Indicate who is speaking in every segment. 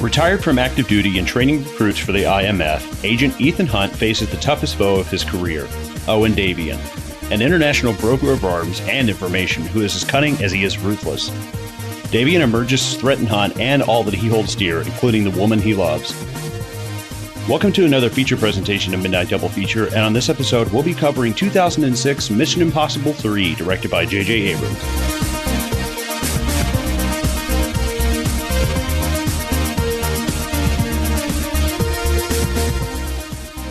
Speaker 1: Retired from active duty and training recruits for the IMF, Agent Ethan Hunt faces the toughest foe of his career, Owen Davian, an international broker of arms and information who is as cunning as he is ruthless. Davian emerges to threaten Hunt and all that he holds dear, including the woman he loves. Welcome to another feature presentation of Midnight Double Feature, and on this episode, we'll be covering 2006 Mission Impossible 3, directed by J.J. Abrams.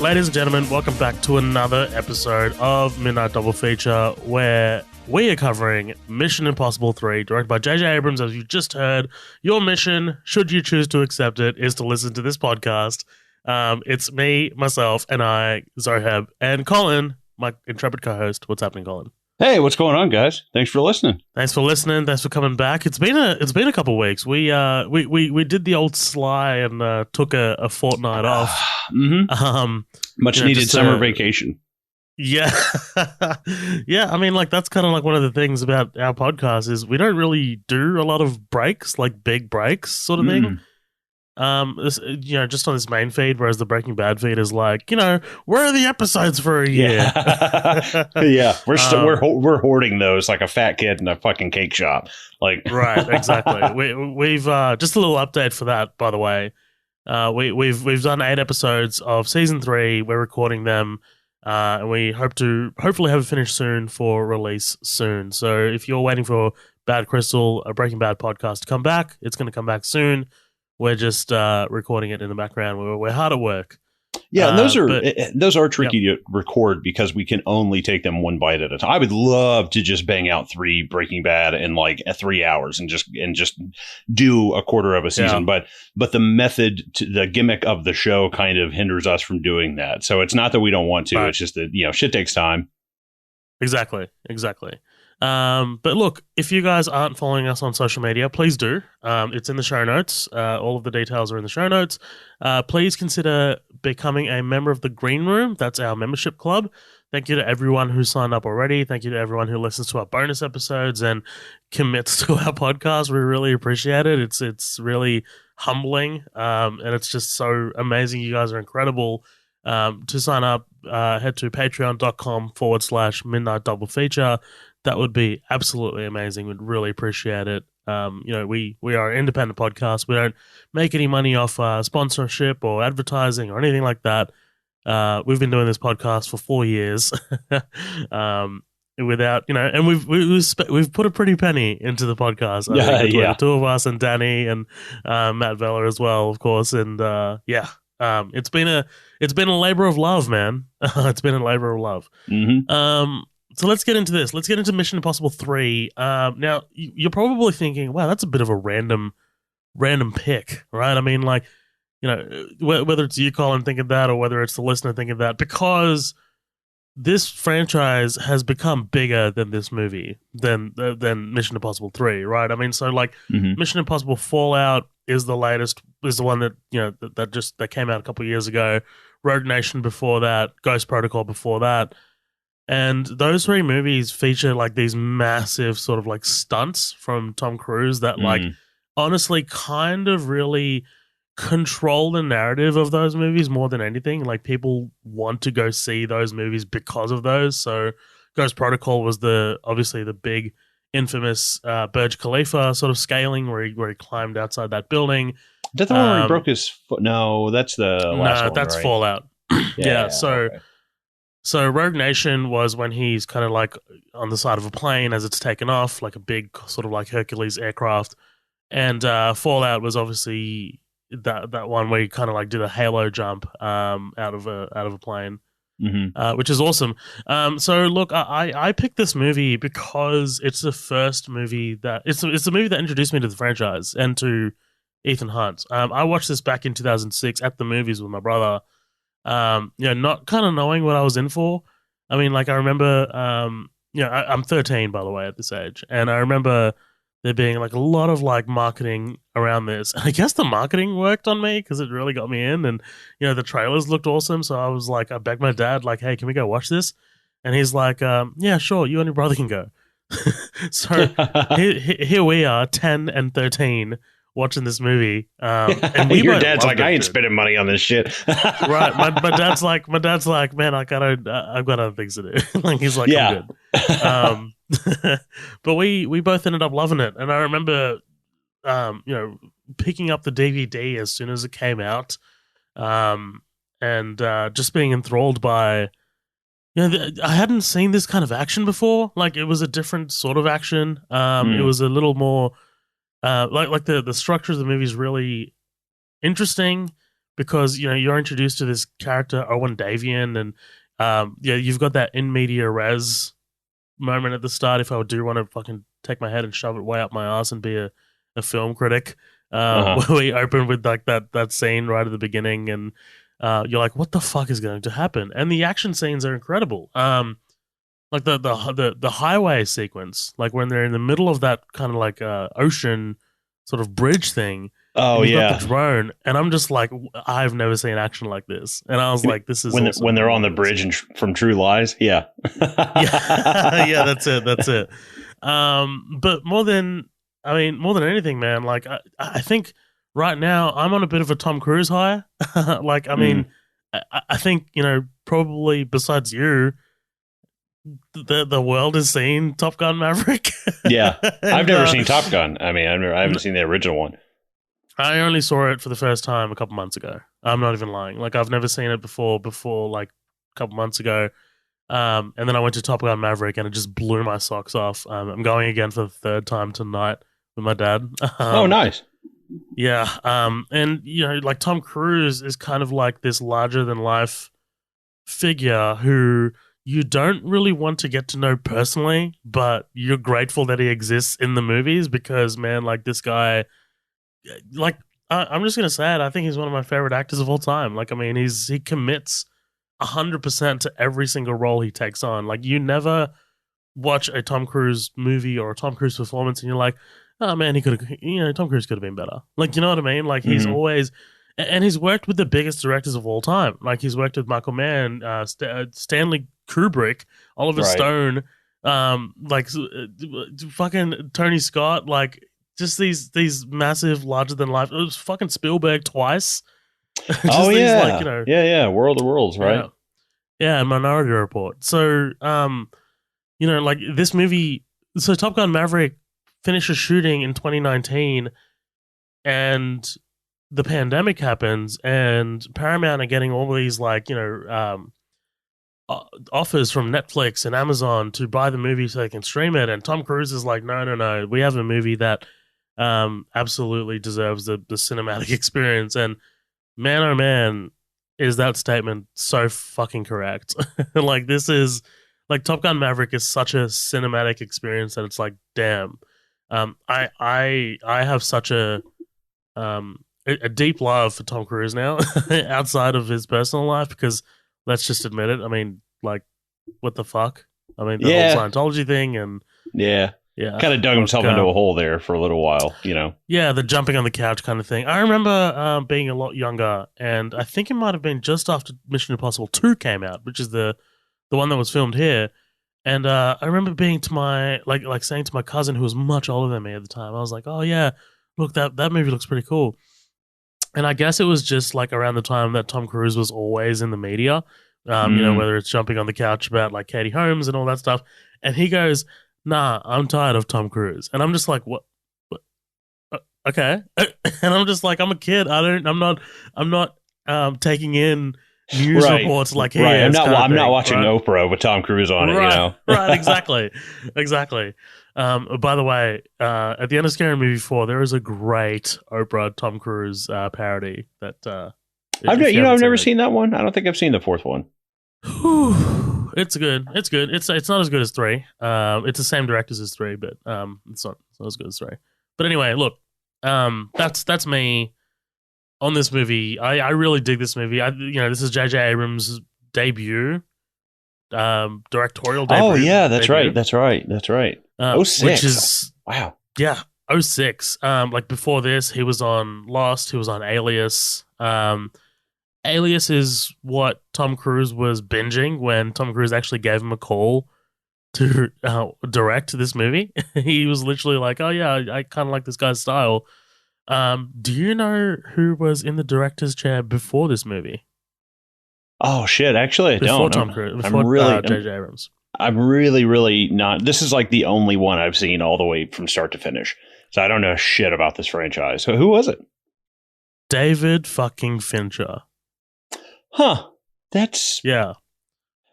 Speaker 2: Ladies and gentlemen, welcome back to another episode of Midnight Double Feature, where we are covering Mission Impossible 3, directed by J.J. Abrams. As you just heard, your mission, should you choose to accept it, is to listen to this podcast. It's me, myself, and I, Zoheb, and Colin, my intrepid co-host. What's happening, Colin?
Speaker 1: Hey, what's going on, guys? Thanks for listening.
Speaker 2: Thanks for listening. Thanks for coming back. It's been a couple of weeks. We did the old sly and took a fortnight off.
Speaker 1: Much needed summer vacation.
Speaker 2: Yeah, yeah. I mean, like that's kind of like one of the things about our podcast is we don't really do a lot of breaks, like big breaks, sort of thing. Just on this main feed, whereas the Breaking Bad feed is like, where are the episodes for a year?
Speaker 1: Yeah, we're hoarding those like a fat kid in a fucking cake shop. Like,
Speaker 2: right, exactly. We've just a little update for that, by the way. We've done 8 episodes of season 3. We're recording them, and we hope to hopefully have it finished soon for release soon. So if you're waiting for Bad Crystal, a Breaking Bad podcast to come back, it's going to come back soon. We're just recording it in the background. We're hard at work.
Speaker 1: Yeah, and those are tricky to record because we can only take them one bite at a time. I would love to just bang out 3 Breaking Bad in like 3 hours and just do a quarter of a season. Yeah. But the method, the gimmick of the show kind of hinders us from doing that. So it's not that we don't want to. Right. It's just that shit takes time.
Speaker 2: Exactly. But look, if you guys aren't following us on social media, please do. It's in the show notes. All of the details are in the show notes. Please consider becoming a member of the Green Room. That's our membership club. Thank you to everyone who signed up already. Thank you to everyone who listens to our bonus episodes and commits to our podcast. We really appreciate it. It's really humbling, and it's just so amazing. You guys are incredible. To sign up, head to patreon.com/Midnight Double Feature. That would be absolutely amazing. We'd really appreciate it. We are an independent podcast. We don't make any money off sponsorship or advertising or anything like that. We've been doing this podcast for 4 years without, and we've put a pretty penny into the podcast. Between the two of us and Danny and Matt Veller as well, of course. And it's been a labor of love, man. It's been a labor of love.
Speaker 1: Mm-hmm.
Speaker 2: So let's get into this. Let's get into Mission Impossible 3. Now, you're probably thinking, wow, that's a bit of a random pick, right? I mean, like, whether it's you, Colin, thinking that, or whether it's the listener thinking that, because this franchise has become bigger than this movie, than Mission Impossible 3, right? I mean, so like Mission Impossible Fallout is the latest, is the one that, that came out a couple of years ago. Rogue Nation before that, Ghost Protocol before that. And those 3 movies feature like these massive sort of like stunts from Tom Cruise that like honestly kind of really control the narrative of those movies more than anything. Like people want to go see those movies because of those. So Ghost Protocol was obviously the big infamous Burj Khalifa sort of scaling where he climbed outside that building.
Speaker 1: Is that the one where he broke his foot? No, that's the last one. No,
Speaker 2: that's
Speaker 1: right?
Speaker 2: Fallout. So Rogue Nation was when he's kind of like on the side of a plane as it's taken off, like a big sort of like Hercules aircraft. And Fallout was obviously that one where you kind of like did a halo jump out of a plane, which is awesome. So look, I picked this movie because it's the first movie that it's the movie that introduced me to the franchise and to Ethan Hunt. I watched this back in 2006 at the movies with my brother. Not kind of knowing what I was in for. I mean, like I remember, I'm 13 by the way at this age, and I remember there being like a lot of like marketing around this. And I guess the marketing worked on me because it really got me in, and the trailers looked awesome. So I was like, I begged my dad, like, hey, can we go watch this? And he's like, yeah, sure, you and your brother can go. So here we are, 10 and 13, watching this movie. And we
Speaker 1: Your
Speaker 2: both
Speaker 1: dad's
Speaker 2: loved
Speaker 1: like, I
Speaker 2: it,
Speaker 1: ain't
Speaker 2: dude.
Speaker 1: spending money on this shit.
Speaker 2: Right. My dad's like, man, I've got other things to do. Like, he's like, I'm
Speaker 1: Yeah.
Speaker 2: good. But we both ended up loving it. And I remember, picking up the DVD as soon as it came out, and just being enthralled by, I hadn't seen this kind of action before. Like, it was a different sort of action. It was a little more, like the structure of the movie is really interesting because you're introduced to this character Owen Davian, and you've got that in media res moment at the start. If I do want to fucking take my head and shove it way up my ass and be a film critic, where we open with like that scene right at the beginning, and you're like, what the fuck is going to happen? And the action scenes are incredible. Like the highway sequence, like when they're in the middle of that kind of like ocean sort of bridge thing.
Speaker 1: Oh,
Speaker 2: and you've
Speaker 1: yeah.
Speaker 2: got the drone, and I'm just like, I've never seen action like this. And I was like, this is awesome.
Speaker 1: When they're on the bridge from True Lies. Yeah.
Speaker 2: Yeah, that's it. But more than anything, man, like I think right now I'm on a bit of a Tom Cruise high. Like, I mean, I think, probably besides you, the world has seen Top Gun Maverick.
Speaker 1: Yeah. I've never seen Top Gun. I mean, I haven't seen the original one.
Speaker 2: I only saw it for the first time a couple months ago. I'm not even lying. Like, I've never seen it before like a couple months ago. And then I went to Top Gun Maverick and it just blew my socks off. I'm going again for the third time tonight with my dad.
Speaker 1: Oh, nice.
Speaker 2: Yeah. And, like Tom Cruise is kind of like this larger than life figure who you don't really want to get to know personally, but you're grateful that he exists in the movies because, man, like this guy, like, I'm just going to say it. I think he's one of my favorite actors of all time. Like, I mean, he commits 100% to every single role he takes on. Like, you never watch a Tom Cruise movie or a Tom Cruise performance and you're like, oh man, he could have, Tom Cruise could have been better. Like, you know what I mean? Like, he's always, and he's worked with the biggest directors of all time. Like, he's worked with Michael Mann, Stanley Kubrick, Oliver Stone, fucking Tony Scott, like, just these massive, larger than life. It was fucking Spielberg twice.
Speaker 1: Oh yeah,
Speaker 2: like,
Speaker 1: yeah, World of Worlds, right?
Speaker 2: Yeah, Minority Report. So, like this movie. So Top Gun Maverick finishes shooting in 2019, and the pandemic happens, and Paramount are getting all these offers from Netflix and Amazon to buy the movie so they can stream it. And Tom Cruise is like, no, we have a movie that absolutely deserves the cinematic experience. And man, oh man, is that statement so fucking correct. Like, this is like Top Gun Maverick is such a cinematic experience that it's like, damn. I have such a deep love for Tom Cruise now outside of his personal life, because let's just admit it. I mean, like, what the fuck? I mean, the whole Scientology thing, and
Speaker 1: yeah. Kind of dug himself into a hole there for a little while, Yeah,
Speaker 2: the jumping on the couch kind of thing. I remember being a lot younger, and I think it might have been just after Mission Impossible 2 came out, which is the one that was filmed here. And I remember being to my, like saying to my cousin, who was much older than me at the time, I was like, oh yeah, look, that movie looks pretty cool. And I guess it was just like around the time that Tom Cruise was always in the media, whether it's jumping on the couch about like Katie Holmes and all that stuff. And he goes, nah, I'm tired of Tom Cruise. And I'm just like, what? Okay. And I'm just like, I'm a kid. I'm not taking in news reports like he is.
Speaker 1: I'm not watching Oprah with Tom Cruise on it,
Speaker 2: Right, exactly. By the way, at the end of Scary Movie 4, there is a great Oprah Tom Cruise parody that
Speaker 1: I've never seen that one. I don't think I've seen the fourth one.
Speaker 2: It's good. It's not as good as 3. It's the same directors as 3, but it's not as good as 3. But anyway, look, that's me on this movie. I really dig this movie. This is J.J. Abrams' debut, directorial debut.
Speaker 1: Oh yeah, that's right. 06.
Speaker 2: Which is
Speaker 1: wow.
Speaker 2: Yeah, 06. Like before this, he was on Lost. He was on Alias. Alias is what Tom Cruise was binging when Tom Cruise actually gave him a call to direct this movie. He was literally like, oh yeah, I kind of like this guy's style. Do you know who was in the director's chair before this movie?
Speaker 1: Oh shit! Actually, I
Speaker 2: Before
Speaker 1: don't.
Speaker 2: Tom Cruise,
Speaker 1: I'm
Speaker 2: before
Speaker 1: really,
Speaker 2: J.J. Abrams.
Speaker 1: I'm really, really not. This is like the only one I've seen all the way from start to finish. So I don't know shit about this franchise. So who was it?
Speaker 2: David fucking Fincher.
Speaker 1: Huh? That's
Speaker 2: Yeah.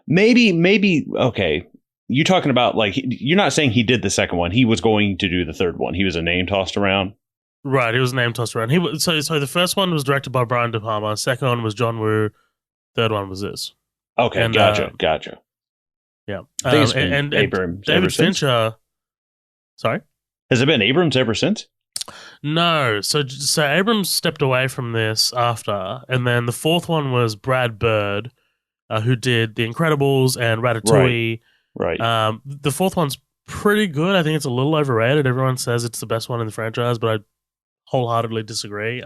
Speaker 1: maybe okay. You talking about like you're not saying he did the second one. He was going to do the third one. He was a name tossed around.
Speaker 2: Right, he was name tossed around. He was so the first one was directed by Brian De Palma. Second one was John Woo. Third one was this.
Speaker 1: Okay,
Speaker 2: And
Speaker 1: gotcha.
Speaker 2: yeah,
Speaker 1: I think it's been
Speaker 2: and
Speaker 1: Abrams ever
Speaker 2: David
Speaker 1: since.
Speaker 2: Fincher. Sorry,
Speaker 1: Has it been Abrams ever since?
Speaker 2: no. So Abrams stepped away from this after, and then the fourth one was Brad Bird, who did The Incredibles and Ratatouille.
Speaker 1: Right.
Speaker 2: The fourth one's pretty good. I think it's a little overrated. Everyone says it's the best one in the franchise, but I wholeheartedly disagree.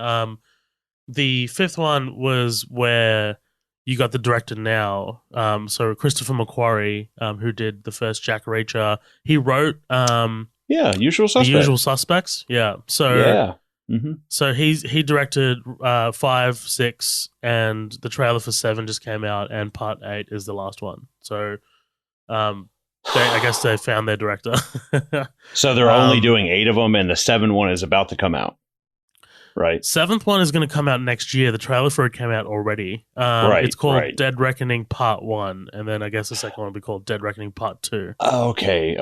Speaker 2: The fifth one was where you got the director now. So Christopher McQuarrie, who did the first Jack Reacher, he wrote
Speaker 1: Yeah, Usual
Speaker 2: The
Speaker 1: Suspects.
Speaker 2: Usual Suspects. Yeah. So
Speaker 1: Yeah. Mm-hmm.
Speaker 2: so he directed 5, 6, and the trailer for 7 just came out, and part 8 is the last one. So I guess they found their director.
Speaker 1: So they're only doing 8 of them, and the 7th one is about to come out. Right.
Speaker 2: 7th one is going to come out next year. The trailer for it came out already. It's called Dead Reckoning Part 1, and then I guess the second one will be called Dead Reckoning Part 2.
Speaker 1: Okay.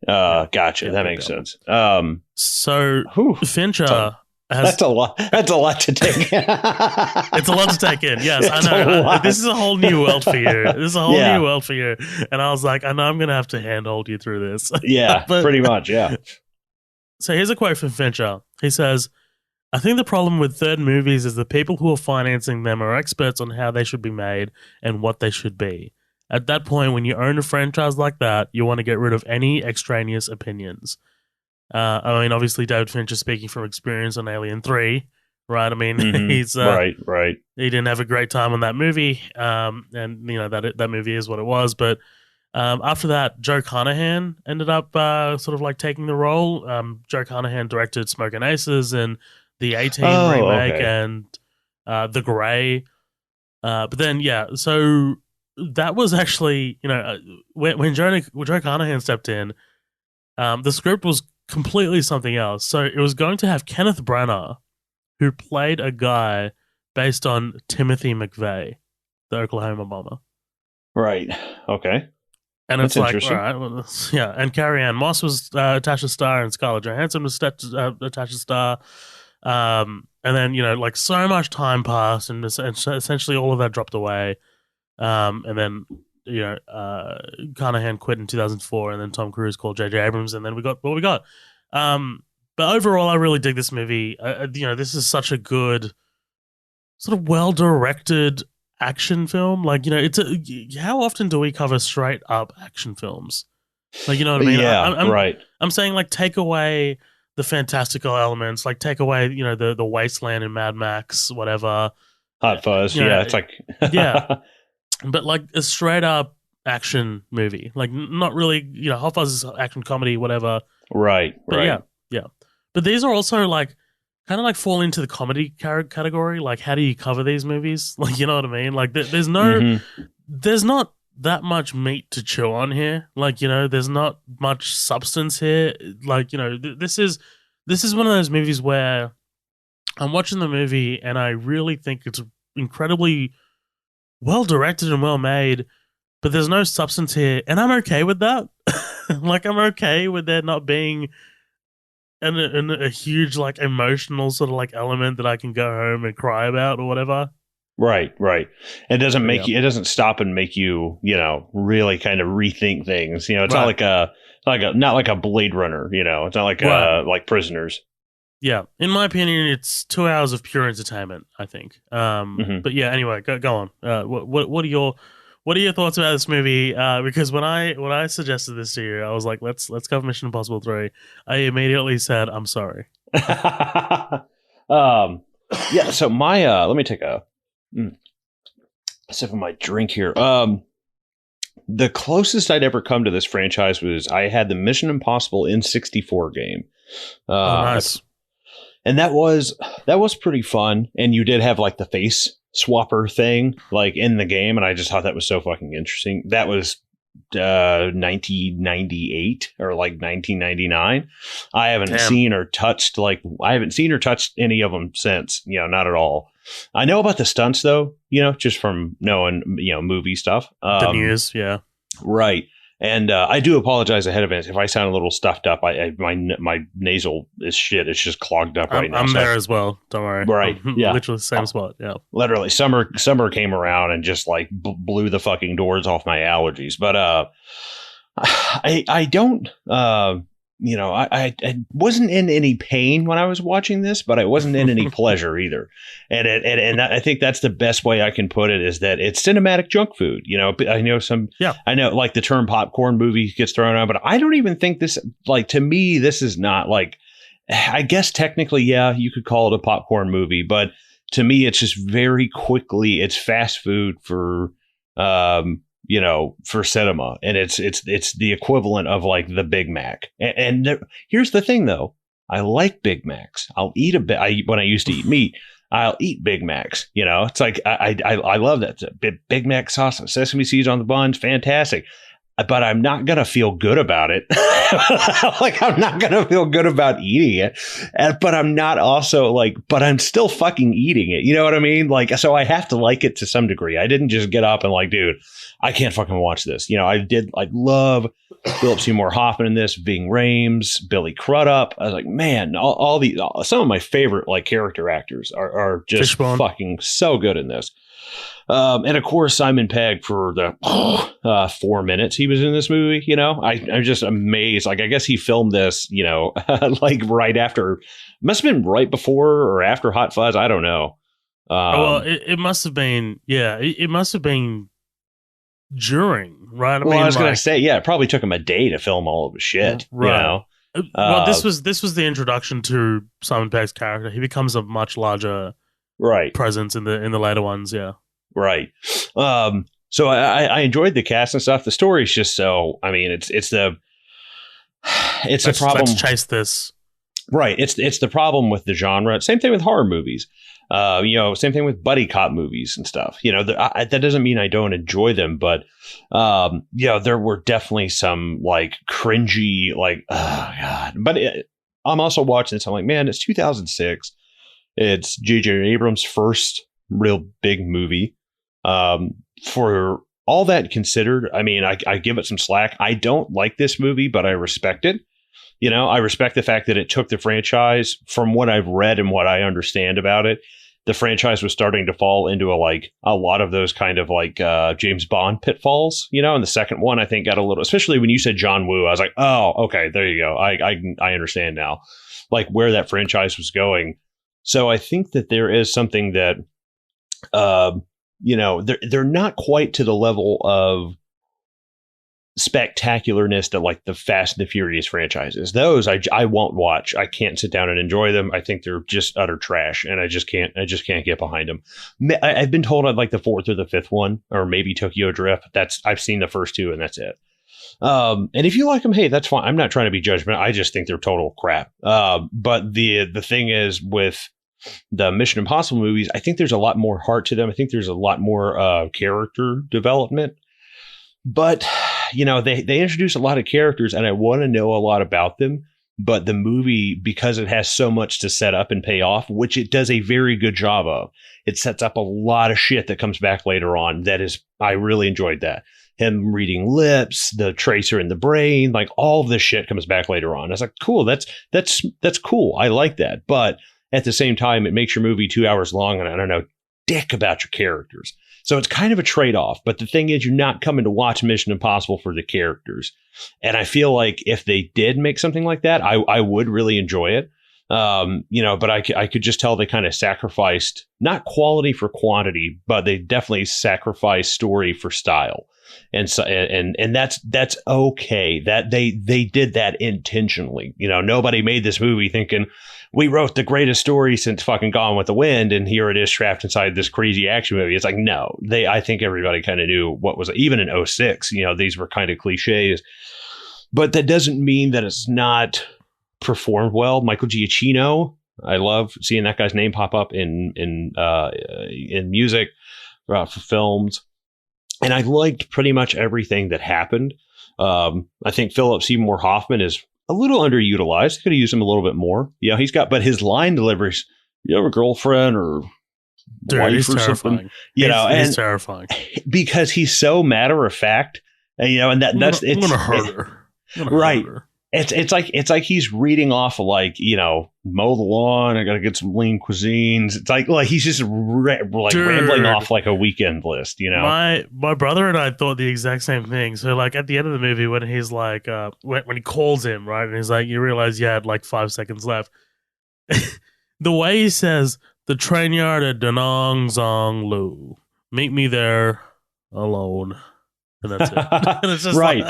Speaker 1: Gotcha.
Speaker 2: Yeah,
Speaker 1: that makes sense.
Speaker 2: So Fincher has...
Speaker 1: That's a lot. That's a lot to take.
Speaker 2: It's a lot to take in. Yes,
Speaker 1: It's
Speaker 2: I know.
Speaker 1: a lot.
Speaker 2: This is a whole new world for you. This is a whole new world for you. And I was like, I know I'm going to have to handhold you through this.
Speaker 1: Yeah, pretty much. Yeah.
Speaker 2: So here's a quote from Fincher. He says, I think the problem with third movies is the people who are financing them are experts on how they should be made and what they should be. At that point, when you own a franchise like that, you want to get rid of any extraneous opinions. I mean, obviously, David Fincher speaking from experience on Alien 3, right? I mean, he's
Speaker 1: right.
Speaker 2: He didn't have a great time on that movie, and you know that movie is what it was. But after that, Joe Carnahan ended up sort of like taking the role. Joe Carnahan directed Smoking Aces and the 18 remake and The Grey. But then, yeah, so that was actually, you know, when Joe Carnahan stepped in, the script was completely something else. So it was going to have Kenneth Branagh, who played a guy based on Timothy McVeigh, the Oklahoma bomber.
Speaker 1: Right. Okay.
Speaker 2: And
Speaker 1: That's
Speaker 2: it's like, all right, well, yeah. And Carrie Ann Moss was attached to star, and Scarlett Johansson was attached to star. And then, you know, like so much time passed, and essentially all of that dropped away. And then, you know, Carnahan quit in 2004, and then Tom Cruise called J.J. Abrams, and then we got what we got. But overall, I really dig this movie. You know, this is such a good, sort of well-directed action film. Like, you know, how often do we cover straight up action films? Like, you know what I mean?
Speaker 1: Yeah, right.
Speaker 2: I'm saying, like, take away the fantastical elements, like take away, you know, the wasteland in Mad Max, whatever.
Speaker 1: Hot Fuzz. You know, yeah, it's like
Speaker 2: yeah. But like a straight up action movie. Like not really, you know, Hot Fuzz is action comedy, whatever.
Speaker 1: Right.
Speaker 2: But yeah. But these are also like kind of like fall into the comedy category. Like, how do you cover these movies? Like, you know what I mean? Like, there's not that much meat to chew on here. Like, you know, there's not much substance here. Like, you know, this is one of those movies where I'm watching the movie and I really think it's incredibly well directed and well made, but there's no substance here, and I'm okay with that. Like, I'm okay with there not being a huge like emotional sort of like element that I can go home and cry about or whatever.
Speaker 1: Right. It doesn't make you. It doesn't stop and make you, you know, really kind of rethink things. You know, it's not like a Blade Runner. You know, it's not like like Prisoners.
Speaker 2: Yeah, in my opinion, it's 2 hours of pure entertainment, I think. But yeah, anyway, go on. What are your thoughts about this movie? Because when I suggested this to you, I was like, let's cover Mission Impossible 3. I immediately said, I'm sorry.
Speaker 1: Yeah. So my let me take a sip of my drink here. The closest I'd ever come to this franchise was I had the Mission Impossible N64 game.
Speaker 2: Nice.
Speaker 1: And that was pretty fun. And you did have like the face swapper thing like in the game, and I just thought that was so fucking interesting. That was 1998 or like 1999. I haven't seen or touched any of them since, not at all. I know about the stunts though, just from knowing, movie stuff.
Speaker 2: The news. Yeah.
Speaker 1: Right. And I do apologize ahead of it if I sound a little stuffed up. My nasal is shit. It's just clogged up right now.
Speaker 2: I'm there as well. Don't worry.
Speaker 1: Right. Yeah.
Speaker 2: Literally the same spot. Yeah.
Speaker 1: Literally, summer came around and just like blew the fucking doors off my allergies. But I don't. I wasn't in any pain when I was watching this, but I wasn't in any pleasure either. And I think that's the best way I can put it, is that it's cinematic junk food. I know like the term popcorn movie gets thrown out, but I don't even think this, like, to me, this is not like, I guess technically, yeah, you could call it a popcorn movie, but to me, it's just very quickly, it's fast food for cinema, and it's the equivalent of like the Big Mac. And here's the thing, though, I like Big Macs. I'll eat when I used to eat meat, I'll eat Big Macs. It's like I love that Big Mac sauce, sesame seeds on the buns, fantastic. But I'm not gonna feel good about it. Like, I'm not gonna feel good about eating it. But I'm not also like, but I'm still fucking eating it. You know what I mean? Like, so I have to like it to some degree. I didn't just get up and like, dude, I can't fucking watch this. I love Philip Seymour Hoffman in this, Ving Rhames, Billy Crudup. I was like, man, some of my favorite like character actors are just fucking so good in this. And of course, Simon Pegg for the 4 minutes he was in this movie. I'm just amazed. Like, I guess he filmed this, like right after, must have been right before or after Hot Fuzz. I don't know.
Speaker 2: It must have been. Yeah, it must have been during, right?
Speaker 1: I was going to say, yeah, it probably took him a day to film all of his shit.
Speaker 2: Right. Well, this was the introduction to Simon Pegg's character. He becomes a much larger presence in the later ones. Yeah. Right.
Speaker 1: So I enjoyed the cast and stuff. The story is just so, I mean, it's the problem.
Speaker 2: Let's chase this.
Speaker 1: Right. It's the problem with the genre. Same thing with horror movies. Same thing with buddy cop movies and stuff. That doesn't mean I don't enjoy them, but there were definitely some like cringy, like, oh God. But I'm also watching this. I'm like, man, it's 2006. It's J.J. Abrams' first real big movie. For all that considered, I mean, I give it some slack. I don't like this movie, but I respect it. I respect the fact that it took the franchise. From what I've read and what I understand about it, the franchise was starting to fall into a lot of those kind of like James Bond pitfalls, and the second one I think got a little, especially when you said John Woo, I was like, oh, okay, there you go. I understand now, like where that franchise was going. So I think that there is something that, they're not quite to the level of spectacularness that like the Fast and the Furious franchises. Those I won't watch. I can't sit down and enjoy them. I think they're just utter trash, and I just can't get behind them. I've been told I'd like the fourth or the fifth one, or maybe Tokyo Drift. I've seen the first two, and that's it. And if you like them, hey, that's fine. I'm not trying to be judgmental. I just think they're total crap. But the thing is with the Mission Impossible movies, I think there's a lot more heart to them. I think there's a lot more character development. But, they introduce a lot of characters, and I want to know a lot about them. But the movie, because it has so much to set up and pay off, which it does a very good job of, it sets up a lot of shit that comes back later on. I really enjoyed that. Him reading lips, the tracer in the brain, like all of this shit comes back later on. I was like, cool, that's cool. I like that. But at the same time, it makes your movie 2 hours long, and I don't know dick about your characters. So it's kind of a trade-off. But the thing is, you're not coming to watch Mission Impossible for the characters. And I feel like if they did make something like that, I would really enjoy it. But I could just tell they kind of sacrificed not quality for quantity, but they definitely sacrificed story for style. And so, and that's okay. That they did that intentionally. Nobody made this movie thinking we wrote the greatest story since fucking Gone with the Wind, and here it is trapped inside this crazy action movie. It's like, no, I think everybody kind of knew what was, even in 06, these were kind of cliches, but that doesn't mean that it's not performed well. Michael Giacchino, I love seeing that guy's name pop up in music for films. And I liked pretty much everything that happened. I think Philip Seymour Hoffman is a little underutilized. Could have used him a little bit more. Yeah, but his line deliveries, you have a girlfriend or wife or something,
Speaker 2: he's terrifying
Speaker 1: because he's so matter of fact, and I'm
Speaker 2: gonna hurt her.
Speaker 1: Right. It's like he's reading off of like, mow the lawn. I got to get some lean cuisines. It's like he's just rambling off like a weekend list,
Speaker 2: My brother and I thought the exact same thing. So like at the end of the movie, when he's like, when he calls him, right, and he's like, you realize you had like 5 seconds left. The way he says, the train yard at Danong Zong Lu, meet me there alone. And that's it. And it's just
Speaker 1: right.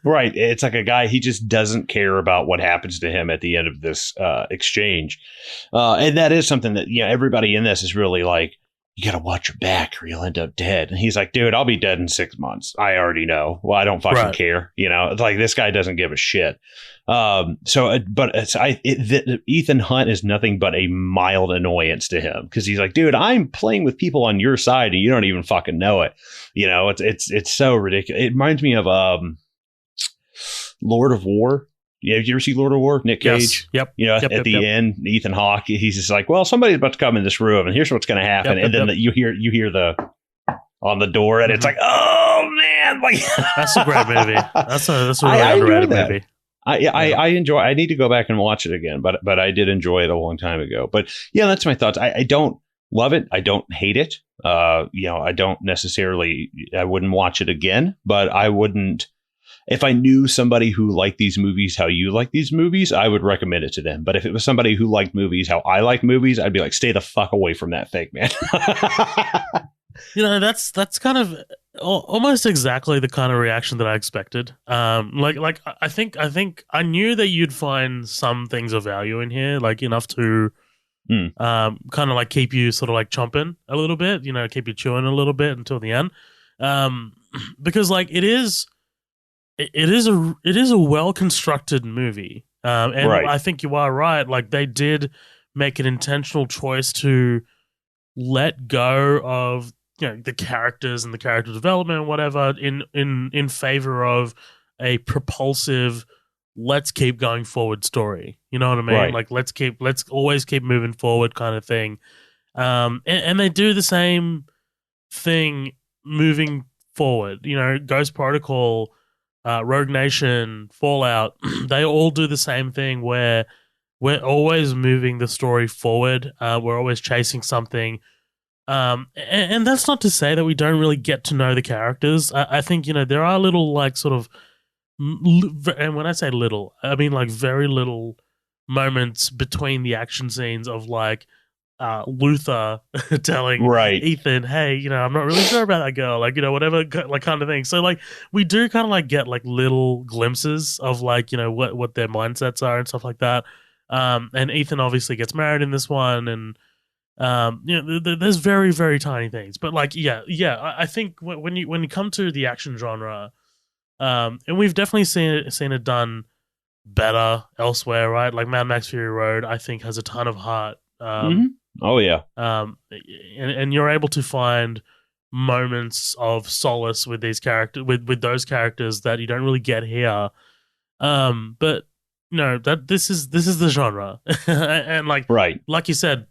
Speaker 1: Right. It's like a guy, he just doesn't care about what happens to him at the end of this exchange. And that is something that, everybody in this is really like, you got to watch your back or you'll end up dead. And he's like, dude, I'll be dead in 6 months. I already know. Well, I don't fucking care. It's like this guy doesn't give a shit. Ethan Hunt is nothing but a mild annoyance to him because he's like, dude, I'm playing with people on your side and you don't even fucking know it. It's so ridiculous. It reminds me of Lord of War. Yeah, did you ever see Lord of War? Nick Cage?
Speaker 2: Yes. Yep.
Speaker 1: At the end, Ethan Hawke, he's just like, well, somebody's about to come in this room and here's what's going to happen. And then you hear the on the door and it's like, oh man, like
Speaker 2: that's a great movie. That's a really underrated movie.
Speaker 1: I enjoy. I need to go back and watch it again, but I did enjoy it a long time ago. But yeah, that's my thoughts. I don't love it. I don't hate it. I don't necessarily. I wouldn't watch it again, but I wouldn't. If I knew somebody who liked these movies how you like these movies, I would recommend it to them. But if it was somebody who liked movies how I like movies, I'd be like, stay the fuck away from that thing, man.
Speaker 2: That's kind of almost exactly the kind of reaction that I expected. I think I knew that you'd find some things of value in here, like enough to kind of like keep you sort of like chomping a little bit, keep you chewing a little bit until the end. Because like it is a well-constructed movie. And right. I think you are right. Like they did make an intentional choice to let go of the characters and the character development and whatever in favor of a propulsive let's keep going forward story. You know what I mean? Right. Like let's always keep moving forward kind of thing. And they do the same thing moving forward. Ghost Protocol, Rogue Nation, Fallout, they all do the same thing where we're always moving the story forward. We're always chasing something. And that's not to say that we don't really get to know the characters. I think, there are little like sort of, and when I say little, I mean like very little moments between the action scenes of like Luther telling Ethan, hey, I'm not really sure about that girl, like, whatever, like kind of thing. So like we do kind of like get like little glimpses of like, what their mindsets are and stuff like that. And Ethan obviously gets married in this one, and there's very, very tiny things, but like, I think when you come to the action genre, and we've definitely seen it done better elsewhere, right? Like Mad Max Fury Road, I think has a ton of heart.
Speaker 1: Oh yeah.
Speaker 2: And you're able to find moments of solace with these characters, with those characters that you don't really get here. But no, that this is the genre, and like like you said.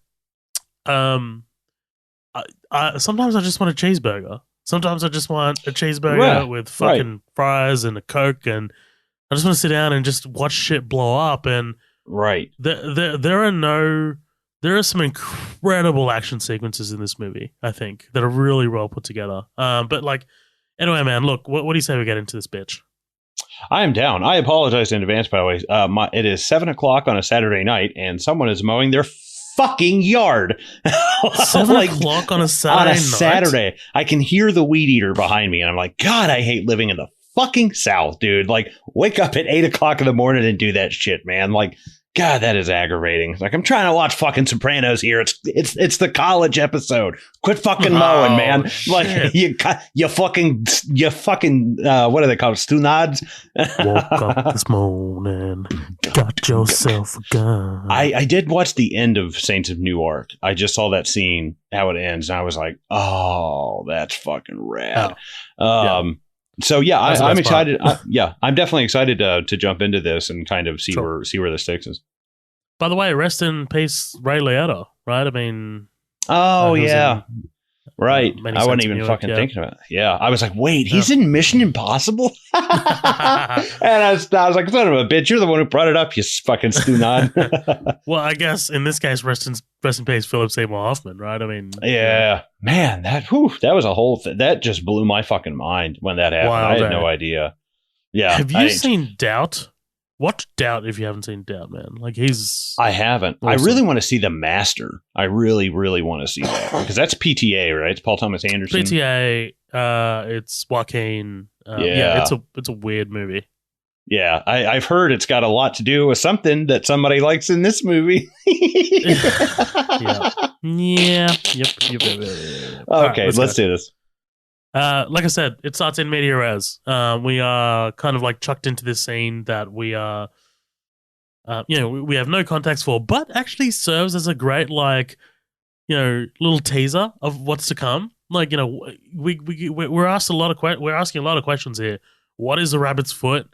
Speaker 2: Sometimes I just want a cheeseburger. Sometimes I just want a cheeseburger with fucking fries and a Coke, and I just want to sit down and just watch shit blow up. And there are some incredible action sequences in this movie, I think, that are really well put together. But like, anyway, man, look, what do you say we get into this bitch?
Speaker 1: I am down. I apologize in advance, by the way. It is 7:00 on a Saturday night, and someone is mowing their fucking yard.
Speaker 2: 7:00 on a Saturday.
Speaker 1: I can hear the weed eater behind me, and I'm like, God, I hate living in the fucking South, dude. Like, wake up at 8:00 in the morning and do that shit, man. Like, God, that is aggravating. It's like, I'm trying to watch fucking Sopranos here. It's the college episode. Quit fucking mowing, man. Like you fucking what are they called? Stunads?
Speaker 2: Woke up this morning, got yourself a gun.
Speaker 1: I did watch the end of Saints of Newark. I just saw that scene, how it ends, and I was like, oh, that's fucking rad. So yeah, I'm excited. I'm definitely excited to jump into this and kind of see where this takes us.
Speaker 2: By the way, rest in peace, Ray Liotta. Right? I mean,
Speaker 1: right. I wasn't even fucking thinking about it. Yeah, I was like, wait, he's in Mission Impossible, and I was like, son of a bitch, you're the one who brought it up, you fucking Stunad.
Speaker 2: Well, I guess in this case, rest in peace, Philip Seymour Hoffman. Right? I mean,
Speaker 1: man, that was a whole thing. That just blew my fucking mind when that happened. I had no idea. Yeah,
Speaker 2: have you seen Doubt? Watch Doubt if you haven't seen Doubt, man. Like
Speaker 1: I haven't. Awesome. I really want to see The Master. I really, really want to see that because that's PTA, right? It's Paul Thomas Anderson.
Speaker 2: PTA. It's Joaquin. It's a weird movie.
Speaker 1: Yeah, I've heard it's got a lot to do with something that somebody likes in this movie.
Speaker 2: Yep.
Speaker 1: Okay, let's do this.
Speaker 2: Like I said, it starts in media res. We are kind of like chucked into this scene that we are, we have no context for, but actually serves as a great little teaser of what's to come. Like, we're asking a lot of questions here. What is the rabbit's foot?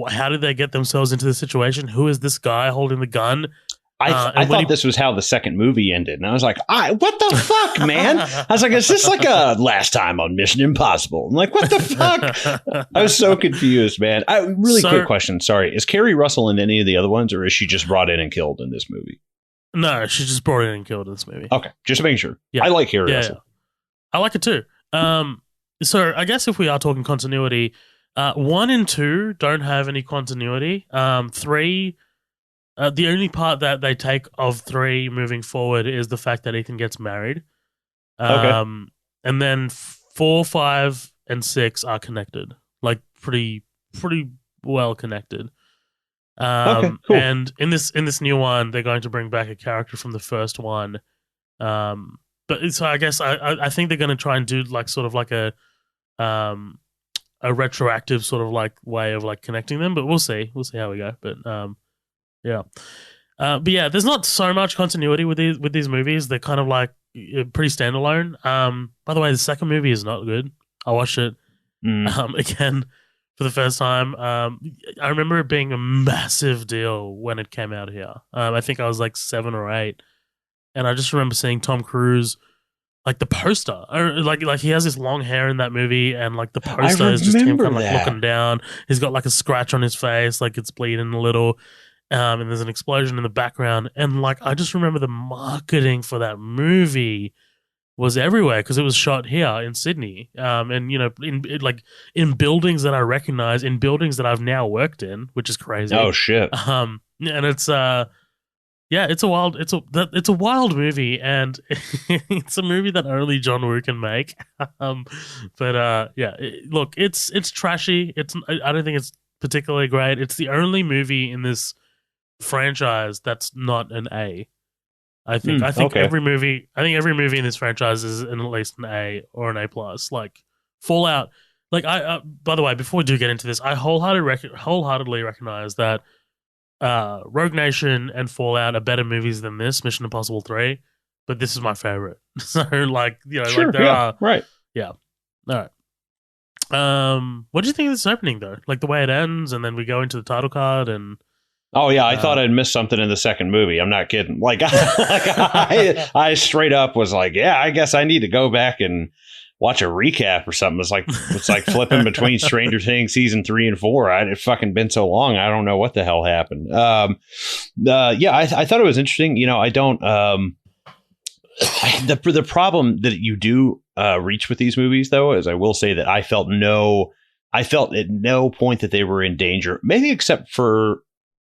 Speaker 2: How did they get themselves into this situation? Who is this guy holding the gun?
Speaker 1: I thought this was how the second movie ended. And I was like, what the fuck, man? I was like, is this like a last time on Mission Impossible? I'm like, what the fuck? I was so confused, man. Quick question. Sorry. Is Kerry Russell in any of the other ones, or is she just brought in and killed in this movie?
Speaker 2: No, she's just brought in and killed in this movie.
Speaker 1: Okay. Just making sure. Yeah. I like Kerry Russell. Yeah.
Speaker 2: I like it too. So I guess if we are talking continuity, 1 and 2 don't have any continuity. 3... the only part that they take of 3 moving forward is the fact that Ethan gets married. And then 4, 5, and 6 are connected, like pretty well connected.
Speaker 1: Cool.
Speaker 2: And in this new one, they're going to bring back a character from the first one. But so I guess I think they're going to try and do like sort of like a retroactive sort of like way of like connecting them. But we'll see how we go. But but yeah, there's not so much continuity with these movies. They're kind of like pretty standalone. By the way, the second movie is not good. I watched it again for the first time. I remember it being a massive deal when it came out here. I think I was like 7 or 8, and I just remember seeing Tom Cruise, like the poster, like he has this long hair in that movie, and like the poster is just him kind of like looking down. He's got like a scratch on his face, like it's bleeding a little. And there's an explosion in the background, and like I just remember the marketing for that movie was everywhere because it was shot here in Sydney, and in buildings that I recognize, in buildings that I've now worked in, which is crazy.
Speaker 1: Oh shit!
Speaker 2: And it's it's a wild movie, and it's a movie that only John Woo can make. Look, it's trashy. I don't think it's particularly great. It's the only movie in this franchise that's not an A. I think every movie in this franchise is at least an A or an A plus. Like Fallout, like by the way, before we do get into this, I wholeheartedly recognize that Rogue Nation and Fallout are better movies than this, Mission Impossible 3, but this is my favorite. So like,
Speaker 1: sure,
Speaker 2: like there are
Speaker 1: right.
Speaker 2: Yeah. All right. What do you think of this opening though? Like the way it ends, and then we go into the title card, and
Speaker 1: oh yeah, I thought I'd missed something in the second movie. I'm not kidding. Like, I straight up was like, yeah, I guess I need to go back and watch a recap or something. It's like flipping between Stranger Things season 3 and 4. It's fucking been so long. I don't know what the hell happened. I thought it was interesting. I don't. The problem that you do reach with these movies, though, is I will say that I felt at no point that they were in danger, maybe except for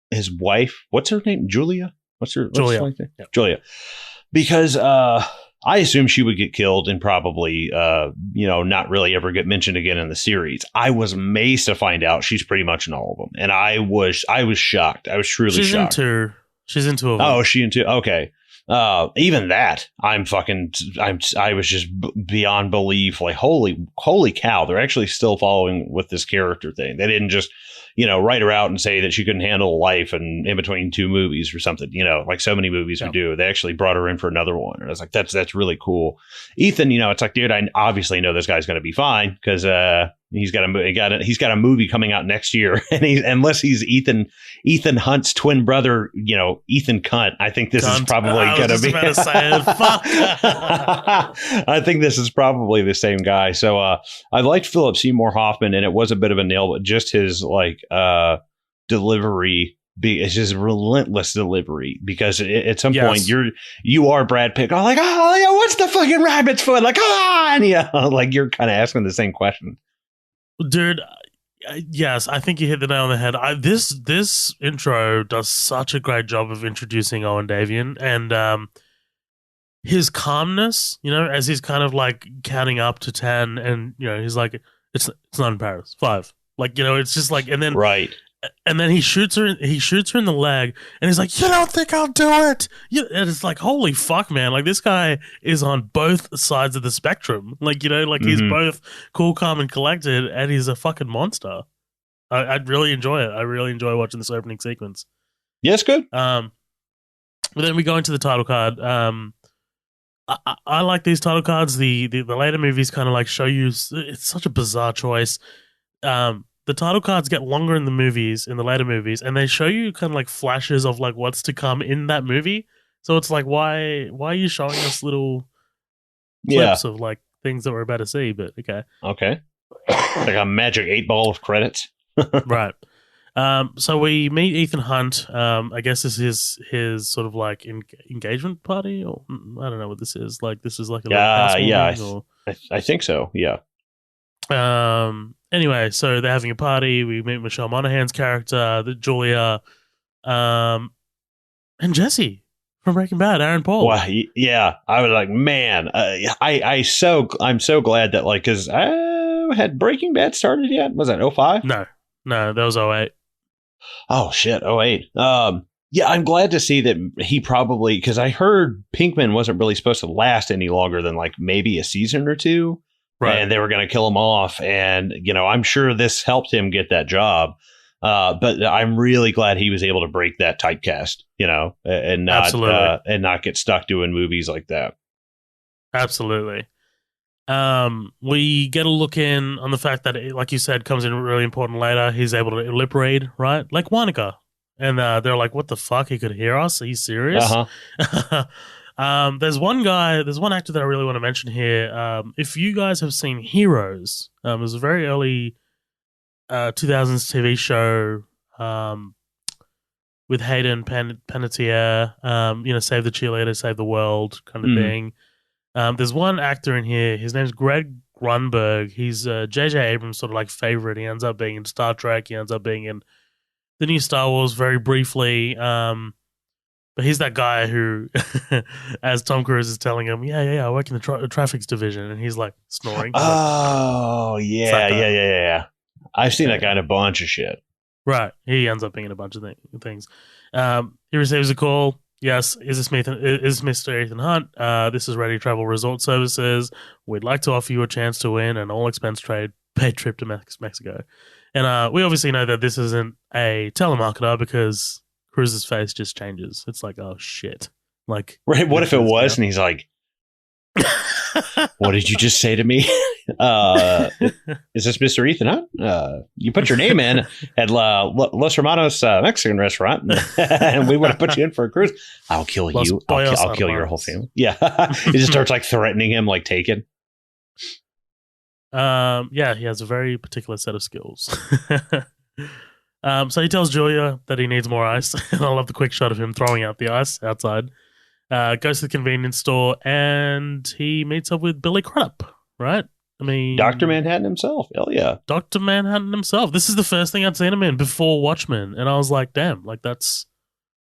Speaker 1: his wife. What's her name? Julia?
Speaker 2: Julia.
Speaker 1: Yep. Julia. Because I assume she would get killed and probably, not really ever get mentioned again in the series. I was amazed to find out she's pretty much in all of them. And I was shocked. I was truly shocked.
Speaker 2: Into She's in two of them.
Speaker 1: Oh, is she in two? Okay. Even that, I was just beyond belief. Like, holy cow, they're actually still following with this character thing. They didn't just, write her out and say that she couldn't handle life and in between two movies or something, like so many movies would do. They actually brought her in for another one. And I was like, that's really cool. Ethan, it's like, dude, I obviously know this guy's going to be fine because, he's got a movie coming out next year, and unless he's Ethan Hunt's twin brother, Ethan Cunt. I think this is probably going to be.
Speaker 2: About to say it. Fuck.
Speaker 1: I think this is probably the same guy. So I liked Philip Seymour Hoffman, and it was a bit of a nail, but just his delivery. It's just relentless delivery because at some point you are Brad Pitt. I'm like, what's the fucking rabbit's foot? Like, come on, like you're kind of asking the same question.
Speaker 2: Dude, yes, I think you hit the nail on the head. This intro does such a great job of introducing Owen Davian and his calmness, as he's kind of like counting up to 10 and, he's like, it's not in Paris, 5. Like, it's just like, and then
Speaker 1: right.
Speaker 2: And then he shoots her in the leg, and he's like, "You don't think I'll do it?" And it's like, holy fuck, man! Like this guy is on both sides of the spectrum. Like he's both cool, calm, and collected, and he's a fucking monster. I'd really enjoy it. I really enjoy watching this opening sequence.
Speaker 1: Yes, good.
Speaker 2: But then we go into the title card. I like these title cards. The later movies kind of like show you. It's such a bizarre choice. The title cards get longer in the later movies, and they show you kind of like flashes of like what's to come in that movie. So it's like, why are you showing us little clips of like things that we're about to see? But okay,
Speaker 1: like a magic 8-ball of credits,
Speaker 2: right? So we meet Ethan Hunt. I guess this is his sort of like engagement party, or I don't know what this is. Like this is like a
Speaker 1: I think so. Yeah.
Speaker 2: Anyway, so they're having a party. We meet Michelle Monaghan's character, Julia, and Jesse from Breaking Bad, Aaron Paul.
Speaker 1: Well, yeah, I was like, man, I'm so glad that like, because had Breaking Bad started yet? Was that 05?
Speaker 2: No, that was 08.
Speaker 1: Oh shit, 08. Yeah, I'm glad to see that he probably, because I heard Pinkman wasn't really supposed to last any longer than like maybe a season or two. Right. And they were going to kill him off. And, I'm sure this helped him get that job. But I'm really glad he was able to break that typecast, and not get stuck doing movies like that.
Speaker 2: Absolutely. We get a look in on the fact that, like you said, comes in really important later. He's able to lip read, right? Like Wanaka. And they're like, what the fuck? He could hear us? Are you serious?
Speaker 1: Uh-huh.
Speaker 2: There's one actor that I really want to mention here. If you guys have seen Heroes, it was a very early 2000s TV show with Hayden Panettiere, Save the Cheerleader, Save the World kind of thing. There's one actor in here. His name's Greg Grunberg. He's J.J. Abrams' sort of like favorite. He ends up being in Star Trek. He ends up being in the new Star Wars very briefly. But he's that guy who, as Tom Cruise is telling him, I work in the traffics division, and he's like snoring.
Speaker 1: Oh, yeah. I've seen that guy in a bunch of shit.
Speaker 2: Right. He ends up being in a bunch of things. He receives a call. Yes, is this Mr. Ethan Hunt? This is Ready Travel Resort Services. We'd like to offer you a chance to win an all-expense paid trip to Mexico. And we obviously know that this isn't a telemarketer because Cruise's face just changes. It's like, oh shit! Like,
Speaker 1: right? What if it was? And he's like, "What did you just say to me? Is this Mr. Ethan Hunt? You put your name in at Los Hermanos Mexican restaurant, and we want to put you in for a cruise. I'll kill you. I'll kill your whole family." Yeah, he just starts like threatening him, like Taken.
Speaker 2: Yeah, he has a very particular set of skills. So he tells Julia that he needs more ice. And I love the quick shot of him throwing out the ice outside. Goes to the convenience store and he meets up with Billy Crudup, right? I mean,
Speaker 1: Dr. Manhattan himself. Hell yeah.
Speaker 2: Dr. Manhattan himself. This is the first thing I'd seen him in before Watchmen. And I was like, damn, like that's.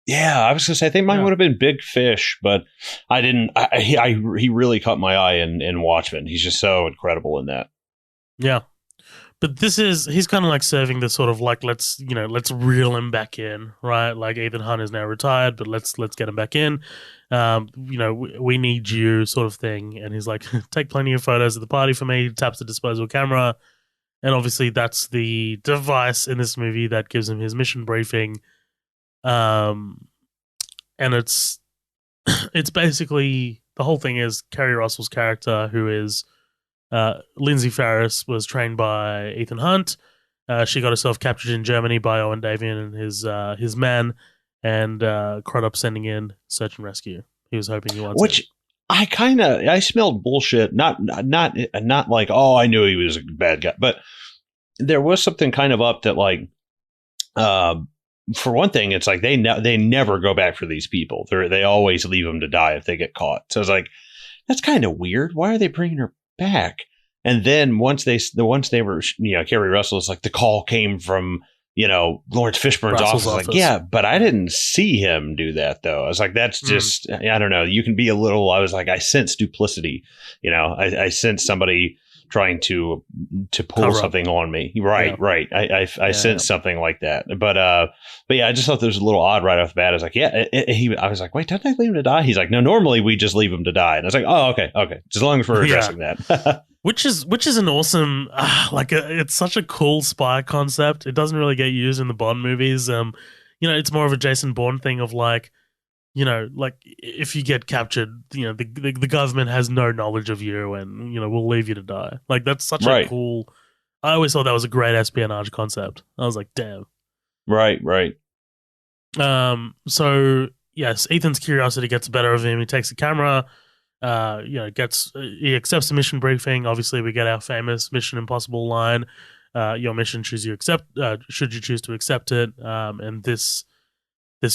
Speaker 1: Yeah, I was going to say, I think mine would have been Big Fish, but I didn't. He really caught my eye in Watchmen. He's just so incredible in that.
Speaker 2: Yeah. But he's kind of like serving the sort of like, let's reel him back in, right? Like Ethan Hunt is now retired, but let's get him back in. We need you sort of thing. And he's like, take plenty of photos of the party for me, taps the disposable camera. And obviously that's the device in this movie that gives him his mission briefing. And it's basically, the whole thing is Kerry Russell's character, who is Lindsay Farris, was trained by Ethan Hunt. She got herself captured in Germany by Owen Davian and his men, and Crudup sending in search and rescue. He was hoping he wants
Speaker 1: Which I smelled bullshit. Not like, oh, I knew he was a bad guy, but there was something kind of up that, like, for one thing, it's like they never go back for these people. They always leave them to die if they get caught. So it's like, that's kind of weird. Why are they bringing her back? And then once they were, Kerry Russell, is like, the call came from, Lawrence Fishburne's office. Like, yeah, but I didn't see him do that, though. I was like, that's just, I don't know. You can be a little, I was like, I sense duplicity. I sense somebody trying to pull something on me. Right. I sense something like that. But yeah, I just thought that was a little odd right off the bat. I was like, I was like, wait, didn't I leave him to die? He's like, no, normally we just leave him to die. And I was like, oh, okay. As long as we're addressing that.
Speaker 2: Which is an awesome, it's such a cool spy concept. It doesn't really get used in the Bond movies. It's more of a Jason Bourne thing of like, like if you get captured, the government has no knowledge of you, and we'll leave you to die. Like, that's such a cool. I always thought that was a great espionage concept. I was like, damn.
Speaker 1: Right.
Speaker 2: So yes, Ethan's curiosity gets the better of him. He takes the camera. He accepts the mission briefing. Obviously, we get our famous Mission Impossible line. Your mission, should you choose to accept it. And this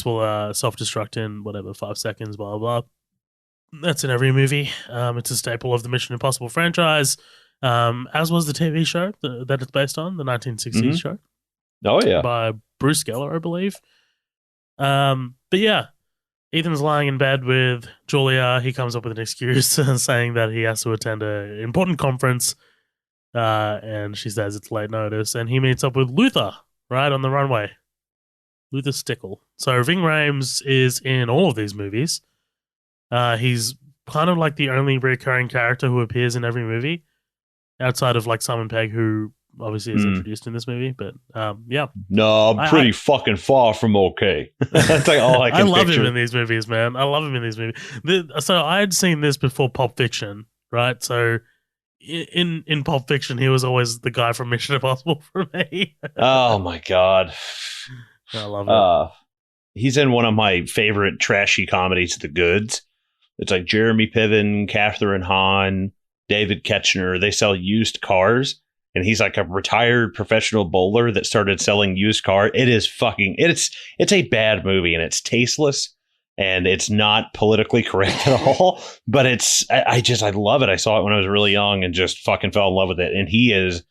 Speaker 2: will self-destruct in whatever 5 seconds, blah, blah, blah. That's in every movie. It's a staple of the Mission Impossible franchise, as was the TV show that it's based on, the 1960s show.
Speaker 1: Oh, yeah.
Speaker 2: By Bruce Geller, I believe. But yeah, Ethan's lying in bed with Julia. He comes up with an excuse saying that he has to attend an important conference, and she says it's late notice, and he meets up with Luther right on the runway. Luther Stickle. So Ving Rhames is in all of these movies. He's kind of like the only recurring character who appears in every movie, outside of like Simon Pegg, who obviously is introduced in this movie. But yeah,
Speaker 1: no, I'm pretty fucking far from okay. That's like all I can.
Speaker 2: I love
Speaker 1: picture.
Speaker 2: him in these movies, man. I love him in these movies. So I had seen this before Pulp Fiction, right? So in Pulp Fiction, he was always the guy from Mission Impossible for me.
Speaker 1: Oh my god.
Speaker 2: I love it.
Speaker 1: He's in one of my favorite trashy comedies, The Goods. It's like Jeremy Piven, Catherine Hahn, David Ketchner. They sell used cars, and he's like a retired professional bowler that started selling used cars. It's a bad movie, and it's tasteless, and it's not politically correct at all. But I love it. I saw it when I was really young and just fucking fell in love with it. And he is.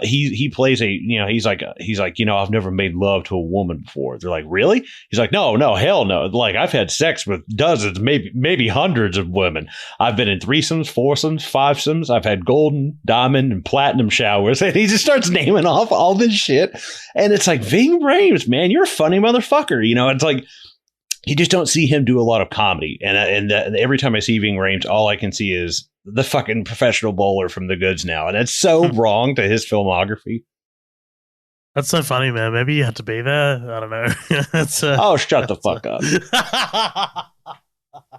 Speaker 1: He plays he's like, I've never made love to a woman before. They're like, really? He's like, no, hell no. Like, I've had sex with dozens, maybe hundreds of women. I've been in threesomes, foursomes, fivesomes. I've had golden, diamond, and platinum showers. And he just starts naming off all this shit. And it's like, Ving Rhames, man, you're a funny motherfucker. It's like, you just don't see him do a lot of comedy. And every time I see Ving Rhames, all I can see is the fucking professional bowler from The Goods now. And it's so wrong to his filmography.
Speaker 2: That's so funny, man. Maybe you had to be there. I don't know.
Speaker 1: Oh, shut the fuck up.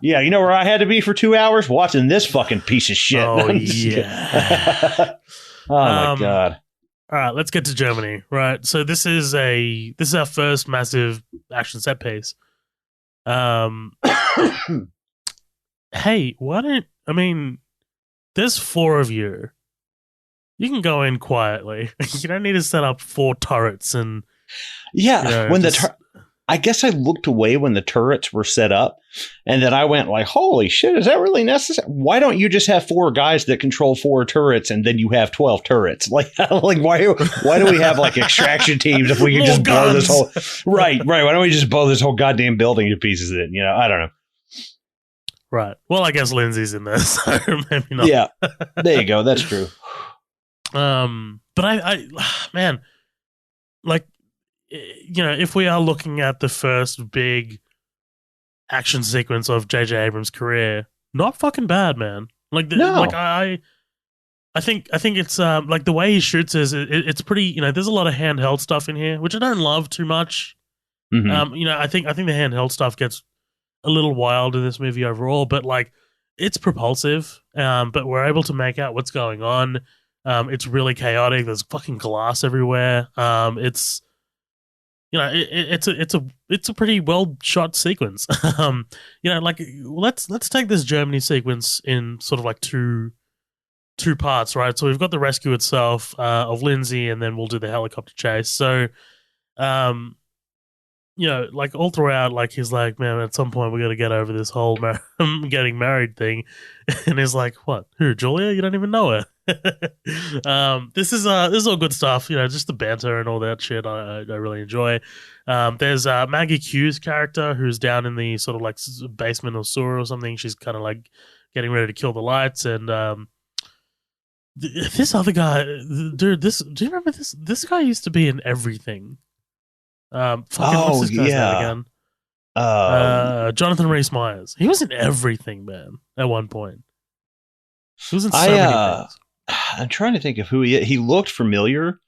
Speaker 1: Yeah, you know where I had to be for 2 hours? Watching this fucking piece of shit.
Speaker 2: Oh, yeah.
Speaker 1: Oh, my God.
Speaker 2: All right, let's get to Germany. Right. So this is our first massive action set piece. Hey, there's 4 of you. You can go in quietly. You don't need to set up 4 turrets and.
Speaker 1: Yeah, I guess I looked away when the turrets were set up, and then I went like, "Holy shit, is that really necessary? Why don't you just have 4 guys that control 4 turrets, and then you have 12 turrets? Like why do we have like extraction teams if we can just blow this whole right? Why don't we just blow this whole goddamn building to pieces? I don't know.
Speaker 2: Right. Well, I guess Lindsay's in there, so maybe not.
Speaker 1: Yeah, there you go. That's true.
Speaker 2: But man, like, if we are looking at the first big action sequence of J.J. Abrams' career, not fucking bad, man. Like,
Speaker 1: No.
Speaker 2: I think it's like the way he shoots it's pretty. There's a lot of handheld stuff in here, which I don't love too much.
Speaker 1: Mm-hmm.
Speaker 2: I think the handheld stuff gets a little wild in this movie overall, but like it's propulsive. But we're able to make out what's going on. It's really chaotic. There's fucking glass everywhere. It's it's a pretty well shot sequence. Like let's take this Germany sequence in sort of like two parts, right? So we've got the rescue itself of Lindsay, and then we'll do the helicopter chase. So, like all throughout, like he's like, man, at some point we got to get over this whole getting married thing, and he's like, what? Who? Julia? You don't even know her. This is all good stuff. Just the banter and all that shit. I really enjoy. There's Maggie Q's character who's down in the sort of like basement or sewer or something. She's kind of like getting ready to kill the lights, and this other guy, dude. Do you remember this? This guy used to be in everything. What's this guy's name again? Jonathan Rhys-Meyers. He was in everything, man. At one point, he was in so many things.
Speaker 1: I'm trying to think of who he is. He looked familiar,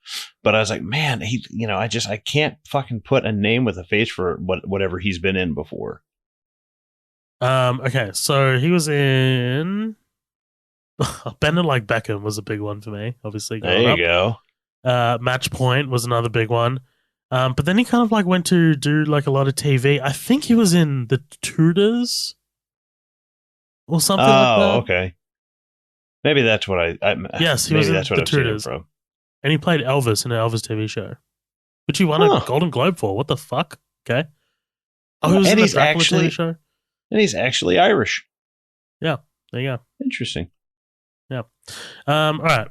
Speaker 1: but I was like, man, I can't fucking put a name with a face for whatever he's been in before.
Speaker 2: Okay, so he was in Bend It Like Beckham was a big one for me, obviously.
Speaker 1: There you go.
Speaker 2: Match Point was another big one. But then he kind of like went to do like a lot of TV. I think he was in The Tudors or something like that.
Speaker 1: Oh, okay. Maybe that's what
Speaker 2: yes, he was in The Tudors. From. And he played Elvis in an Elvis TV show, which he won a Golden Globe for. What the fuck? Okay. Oh, he was in the Dracula TV show?
Speaker 1: And he's actually Irish.
Speaker 2: Yeah, there you go.
Speaker 1: Interesting.
Speaker 2: Yeah. All right.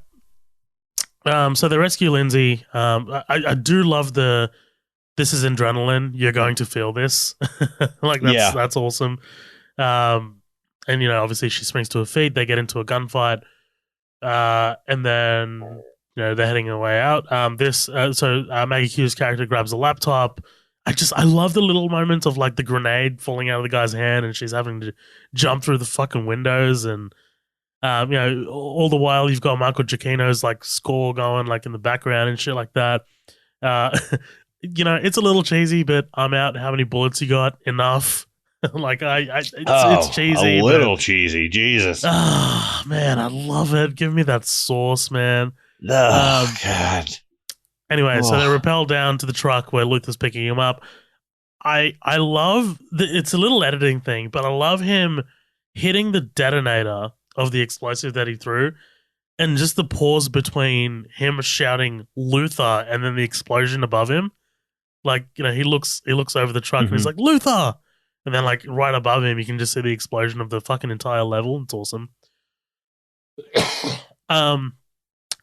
Speaker 2: So they rescue Lindsay. I do love this is adrenaline. You're going to feel this. Like that's awesome. And obviously she springs to her feet. They get into a gunfight. And then they're heading their way out. Maggie Q's character grabs a laptop. I love the little moments of like the grenade falling out of the guy's hand and she's having to jump through the fucking windows and all the while you've got Michael Giacchino's like score going like in the background and shit like that. It's a little cheesy, but I'm out. How many bullets you got? Enough. Like it's cheesy.
Speaker 1: A little cheesy. Jesus.
Speaker 2: Oh man, I love it. Give me that sauce, man.
Speaker 1: Oh God.
Speaker 2: Anyway, so they rappel down to the truck where Luther's picking him up. I love it's a little editing thing, but I love him hitting the detonator of the explosive that he threw, and just the pause between him shouting Luther and then the explosion above him. Like, he looks over the truck and he's like, Luther! And then like right above him, you can just see the explosion of the fucking entire level. It's awesome.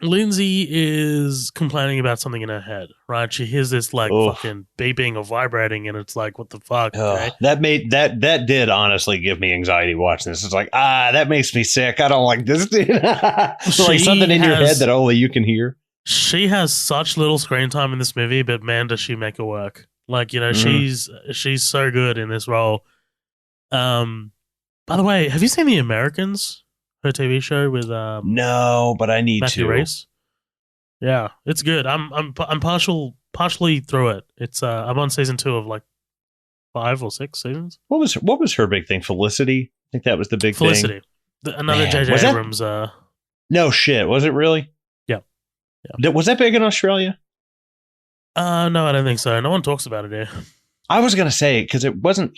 Speaker 2: Lindsay is complaining about something in her head, right? She hears this like fucking beeping or vibrating, and it's like, what the fuck? Okay?
Speaker 1: That did honestly give me anxiety watching this. It's like, that makes me sick. I don't like this. Like something in your head that only you can hear.
Speaker 2: She has such little screen time in this movie, but man, does she make it work. Like, she's so good in this role. By the way, have you seen The Americans? Her TV show with
Speaker 1: no, but I need
Speaker 2: Matthew
Speaker 1: to.
Speaker 2: Rhys. Yeah, it's good. I'm partially through it. It's I'm on season 2 of like 5 or 6 seasons.
Speaker 1: What was her big thing? Felicity? I think that was the big
Speaker 2: Felicity.
Speaker 1: thing.
Speaker 2: Another J.J. Abrams.
Speaker 1: No shit. Was it really?
Speaker 2: Yeah.
Speaker 1: Was that big in Australia?
Speaker 2: No, I don't think so. No one talks about it here.
Speaker 1: I was gonna say because it wasn't.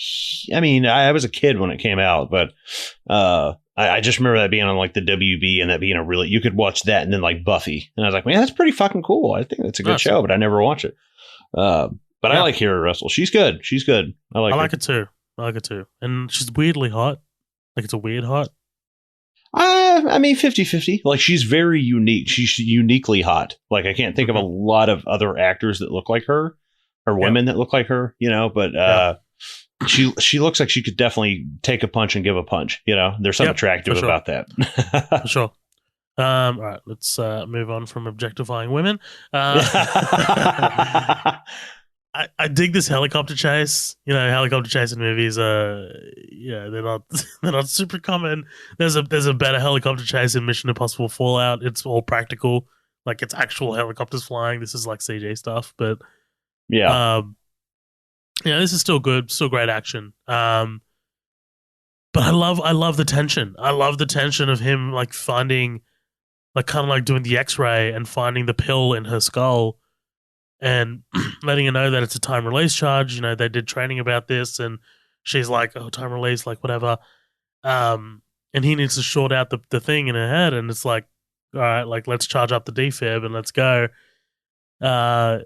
Speaker 1: I mean, I was a kid when it came out, but I just remember that being on like the WB and that being a really, you could watch that and then like Buffy. And I was like, man, that's pretty fucking cool. I think that's a good show, but I never watch it. But I like Kira Russell. She's good. I like
Speaker 2: it too. And she's weirdly hot. Like it's a weird hot.
Speaker 1: I mean, 50-50. Like she's very unique. She's uniquely hot. Like I can't think of a lot of other actors that look like her or women that look like her, but she looks like she could definitely take a punch and give a punch. There's something attractive about that.
Speaker 2: For sure. All right, let's move on from objectifying women. I dig this helicopter chase. You know, helicopter chase in movies. Yeah, they're not they're not super common. There's a better helicopter chase in Mission Impossible Fallout. It's all practical, like it's actual helicopters flying. This is like CG stuff, but
Speaker 1: Yeah.
Speaker 2: yeah, this is still good, still great action. But I love the tension. I love the tension of him like finding, like kind of like doing the X-ray and finding the pill in her skull and letting her know that it's a time release charge. You know, they did training about this, and she's like, "Oh, time release, like whatever." And he needs to short out the thing in her head, and it's like, "All right, like let's charge up the defib and let's go." Uh,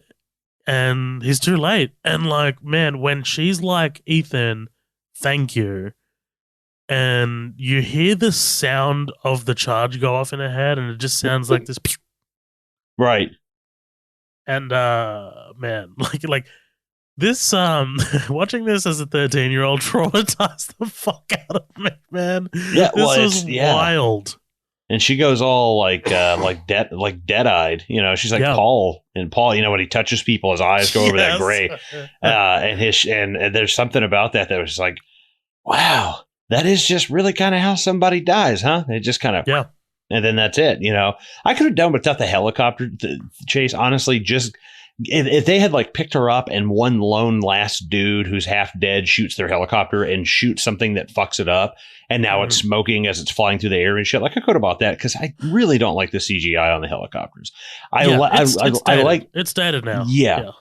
Speaker 2: and he's too late. And like, man, when she's like, "Ethan, thank you," and you hear the sound of the charge go off in her head, and it just sounds like this.
Speaker 1: Right.
Speaker 2: And man, like this watching this as a 13-year-old traumatized the fuck out of me, man.
Speaker 1: Yeah, well,
Speaker 2: this was wild.
Speaker 1: And she goes all like dead-eyed. You know, she's like Paul, and Paul, you know, when he touches people, his eyes go over that gray. And there's something about that was like, wow, that is just really kind of how somebody dies, huh? It just kind of and then that's it. You know, I could have done without the helicopter chase. Honestly, just if they had like picked her up and one lone last dude who's half dead shoots their helicopter and shoots something that fucks it up, and now it's smoking as it's flying through the air and shit. Like I could have bought that because I really don't like the CGI on the helicopters. I like
Speaker 2: it's dated now.
Speaker 1: Yeah.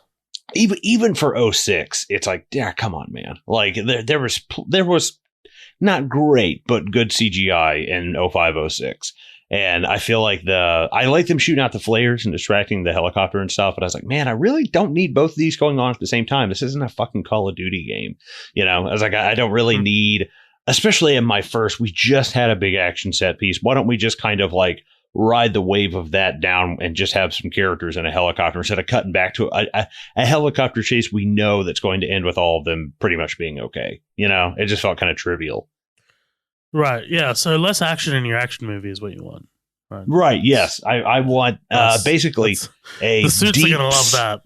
Speaker 1: Even for 06, it's like, yeah, come on, man. Like there was not great, but good CGI in 05, 06. And I feel like I like them shooting out the flares and distracting the helicopter and stuff. But I was like, man, I really don't need both of these going on at the same time. This isn't a fucking Call of Duty game. You know, I was like, I don't really need, especially in my first, we just had a big action set piece. Why don't we just kind of like ride the wave of that down and just have some characters in a helicopter instead of cutting back to a helicopter chase we know that's going to end with all of them pretty much being okay. You know, it just felt kind of trivial.
Speaker 2: Right, yeah. So less action in your action movie is what you want.
Speaker 1: Right, yes. I want basically
Speaker 2: the suits are going to love that.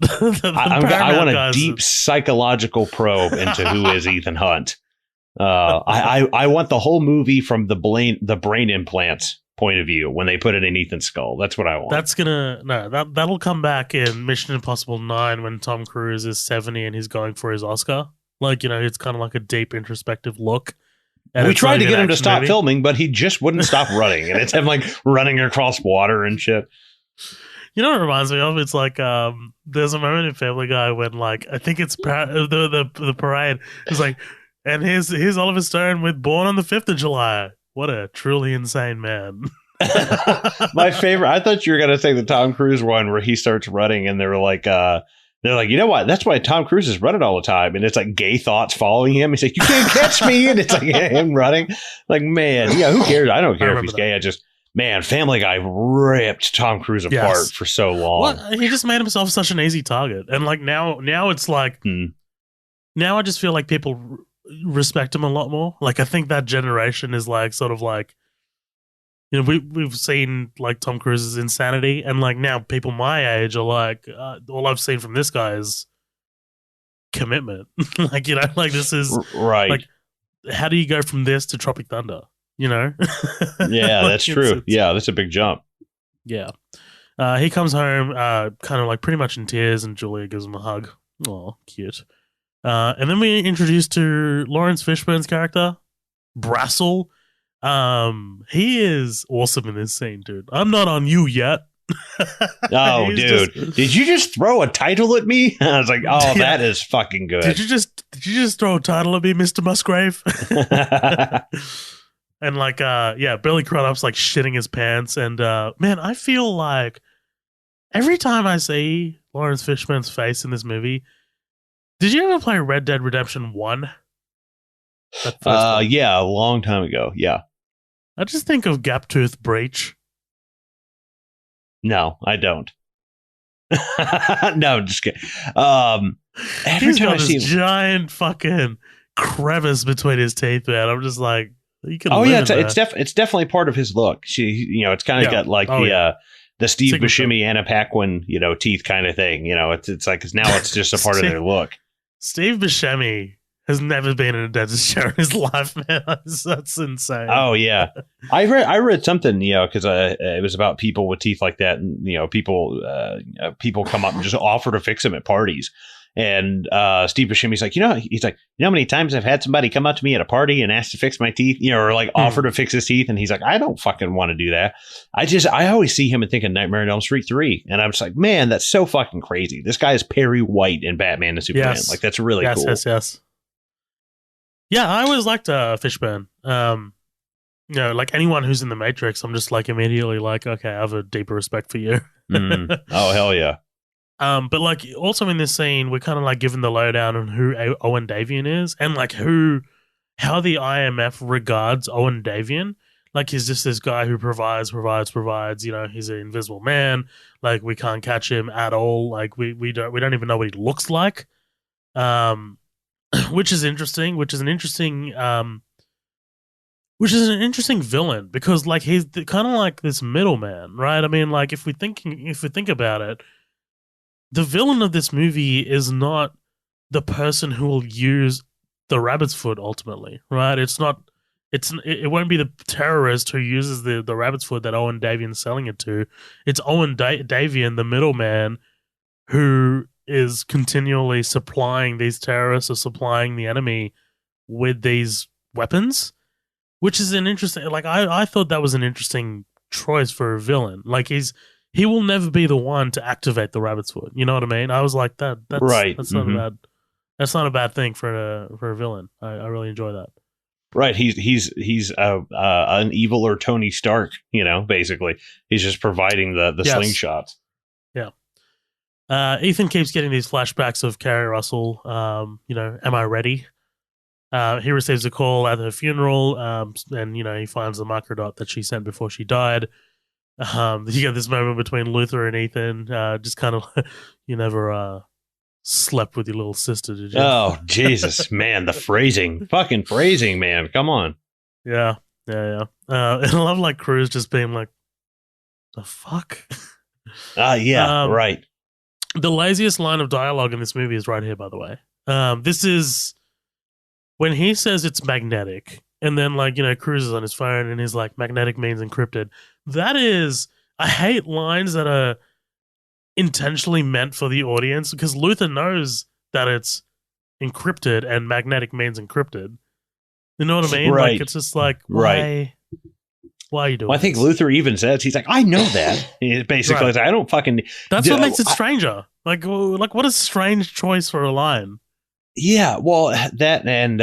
Speaker 1: I want a deep psychological probe into who is Ethan Hunt. I want the whole movie from the brain implants point of view when they put it in Ethan's skull. That's what I want.
Speaker 2: That'll come back in Mission Impossible 9 when Tom Cruise is 70 and he's going for his Oscar. Like, you know, it's kind of like a deep introspective look. And
Speaker 1: we tried to get him to stop filming, but he just wouldn't stop running. And it's him like running across water and shit.
Speaker 2: You know what it reminds me of? It's like there's a moment in Family Guy when like I think it's the parade. It's like, and here's Oliver Stone with Born on the 5th of July. What a truly insane man.
Speaker 1: My favorite. I thought you were gonna say the Tom Cruise one where he starts running and they're like, you know what? That's why Tom Cruise is running all the time. And it's like gay thoughts following him. He's like, you can't catch me. And it's like him running. Like, man, yeah, who cares? I don't care if he's gay. I just, man, Family Guy ripped Tom Cruise apart for so long.
Speaker 2: Well, he just made himself such an easy target. And like now it's like, now I just feel like people respect him a lot more. Like I think that generation is like sort of like, you know, we've seen like Tom Cruise's insanity, and like now people my age are like, all I've seen from this guy is commitment. Like, you know, like this is
Speaker 1: right.
Speaker 2: Like, how do you go from this to Tropic Thunder? You know?
Speaker 1: Yeah, that's true. Yeah, that's a big jump.
Speaker 2: Yeah. He comes home, kind of like pretty much in tears, and Julia gives him a hug. Oh, cute. And then we introduce to Lawrence Fishburne's character, Brassel. He is awesome in this scene, dude. I'm not on you yet.
Speaker 1: Oh, dude. Did you just throw a title at me? I was like, oh, that is fucking good.
Speaker 2: Did you just throw a title at me, Mr. Musgrave? And like, Billy Crudup's like shitting his pants. And man, I feel like every time I see Lawrence Fishburne's face in this movie, did you ever play Red Dead Redemption 1?
Speaker 1: Yeah, a long time ago. Yeah.
Speaker 2: I just think of Gaptooth Breach.
Speaker 1: No, I don't. No, just kidding. Every
Speaker 2: He's
Speaker 1: time
Speaker 2: got
Speaker 1: I see
Speaker 2: this giant fucking crevice between his teeth, man. I'm just like, You can
Speaker 1: Oh
Speaker 2: live
Speaker 1: yeah,
Speaker 2: in there.
Speaker 1: it's definitely part of his look. It's kind of got like the Steve
Speaker 2: Signature.
Speaker 1: Buscemi, Anna Paquin, teeth kind of thing. It's like now it's just a part of their look.
Speaker 2: Steve Buscemi has never been in a dentist chair in his life, man. That's insane.
Speaker 1: Oh yeah, I read something, because it was about people with teeth like that, and people come up and just offer to fix them at parties. And Steve Buscemi's like, he's like, how many times I've had somebody come up to me at a party and ask to fix my teeth, or like offer to fix his teeth, and he's like, I don't fucking want to do that. I always see him and think of Nightmare on Elm Street 3, and I'm just like, man, that's so fucking crazy. This guy is Perry White in Batman and Superman.
Speaker 2: Yes.
Speaker 1: Like that's really cool.
Speaker 2: Yes. Yeah, I always liked Fishburne. Like anyone who's in the Matrix, I'm just like immediately like, okay, I have a deeper respect for you.
Speaker 1: Oh hell yeah.
Speaker 2: But like also in this scene, we're kind of like given the lowdown on who Owen Davian is, and like how the IMF regards Owen Davian. Like he's just this guy who provides. He's an invisible man. Like we can't catch him at all. Like we don't even know what he looks like. Which is interesting. Which is an interesting villain, because like he's kind of like this middleman, right? I mean, like if we think about it, the villain of this movie is not the person who will use the rabbit's foot ultimately, right? It won't be the terrorist who uses the rabbit's foot that Owen Davian's selling it to. It's Owen Davian, the middleman, who is continually supplying these terrorists or supplying the enemy with these weapons, which is an interesting. Like I thought that was an interesting choice for a villain. Like he will never be the one to activate the rabbit's foot. You know what I mean? I was like that's
Speaker 1: right.
Speaker 2: That's not a bad thing for a villain. I really enjoy that.
Speaker 1: Right, he's an evil or Tony Stark, basically. He's just providing the slingshots.
Speaker 2: Yeah. Ethan keeps getting these flashbacks of Carrie Russell. Am I ready? He receives a call at her funeral, and he finds the microdot that she sent before she died. You get this moment between Luther and Ethan, just kind of, you never slept with your little sister, did you?
Speaker 1: Oh, Jesus, man, the fucking phrasing, man, come on.
Speaker 2: Yeah. And I love like Cruz just being like, the fuck?
Speaker 1: Right.
Speaker 2: The laziest line of dialogue in this movie is right here, by the way. This is when he says it's magnetic, and then Cruz is on his phone and he's like, magnetic means encrypted. That is, I hate lines that are intentionally meant for the audience, because Luther knows that it's encrypted and magnetic means encrypted. You know what I mean?
Speaker 1: Right.
Speaker 2: Like it's just like, why are you doing
Speaker 1: Well, I think
Speaker 2: this?
Speaker 1: Luther even says, he's like, I know that. Basically,
Speaker 2: Right.
Speaker 1: like, I don't fucking.
Speaker 2: That's what makes it stranger. Like what a strange choice for a line.
Speaker 1: Yeah, well, that and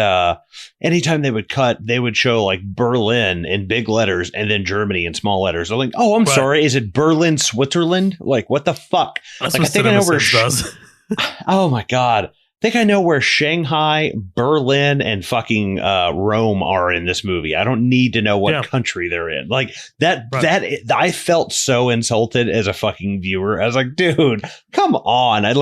Speaker 1: anytime they would cut, they would show like Berlin in big letters and then Germany in small letters. I'm like, oh, I'm sorry, is it Berlin, Switzerland? Like, what the fuck?
Speaker 2: That's
Speaker 1: like,
Speaker 2: what
Speaker 1: I think I know where.
Speaker 2: does.
Speaker 1: Oh my god, I think I know where Shanghai, Berlin, and fucking Rome are in this movie. I don't need to know what country they're in. Like that.
Speaker 2: Right.
Speaker 1: That I felt so insulted as a fucking viewer. I was like, dude, come on. I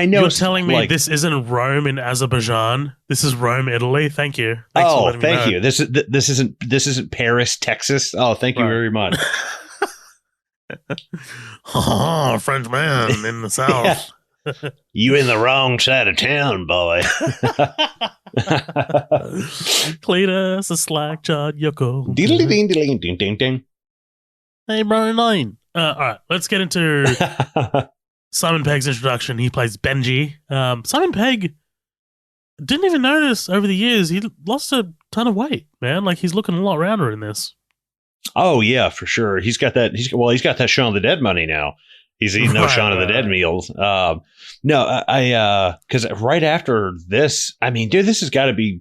Speaker 1: know.
Speaker 2: You're telling me
Speaker 1: like,
Speaker 2: this isn't Rome in Azerbaijan. This is Rome, Italy. Thank you.
Speaker 1: Thank you. This isn't Paris, Texas. Oh, thank you very much.
Speaker 2: French man in the south.
Speaker 1: Yeah. You in the wrong side of town, boy.
Speaker 2: Cletus, a slack jawed Yoko.
Speaker 1: Ding.
Speaker 2: Hey, Brian 9. All right, let's get into Simon Pegg's introduction. He plays Benji. Simon Pegg, didn't even notice over the years, he lost a ton of weight, man. Like, he's looking a lot rounder in this.
Speaker 1: Oh, yeah, for sure. He's got that Shaun of the Dead money now. He's eating those Shaun of the Dead meals. Because right after this, I mean, dude, this has got to be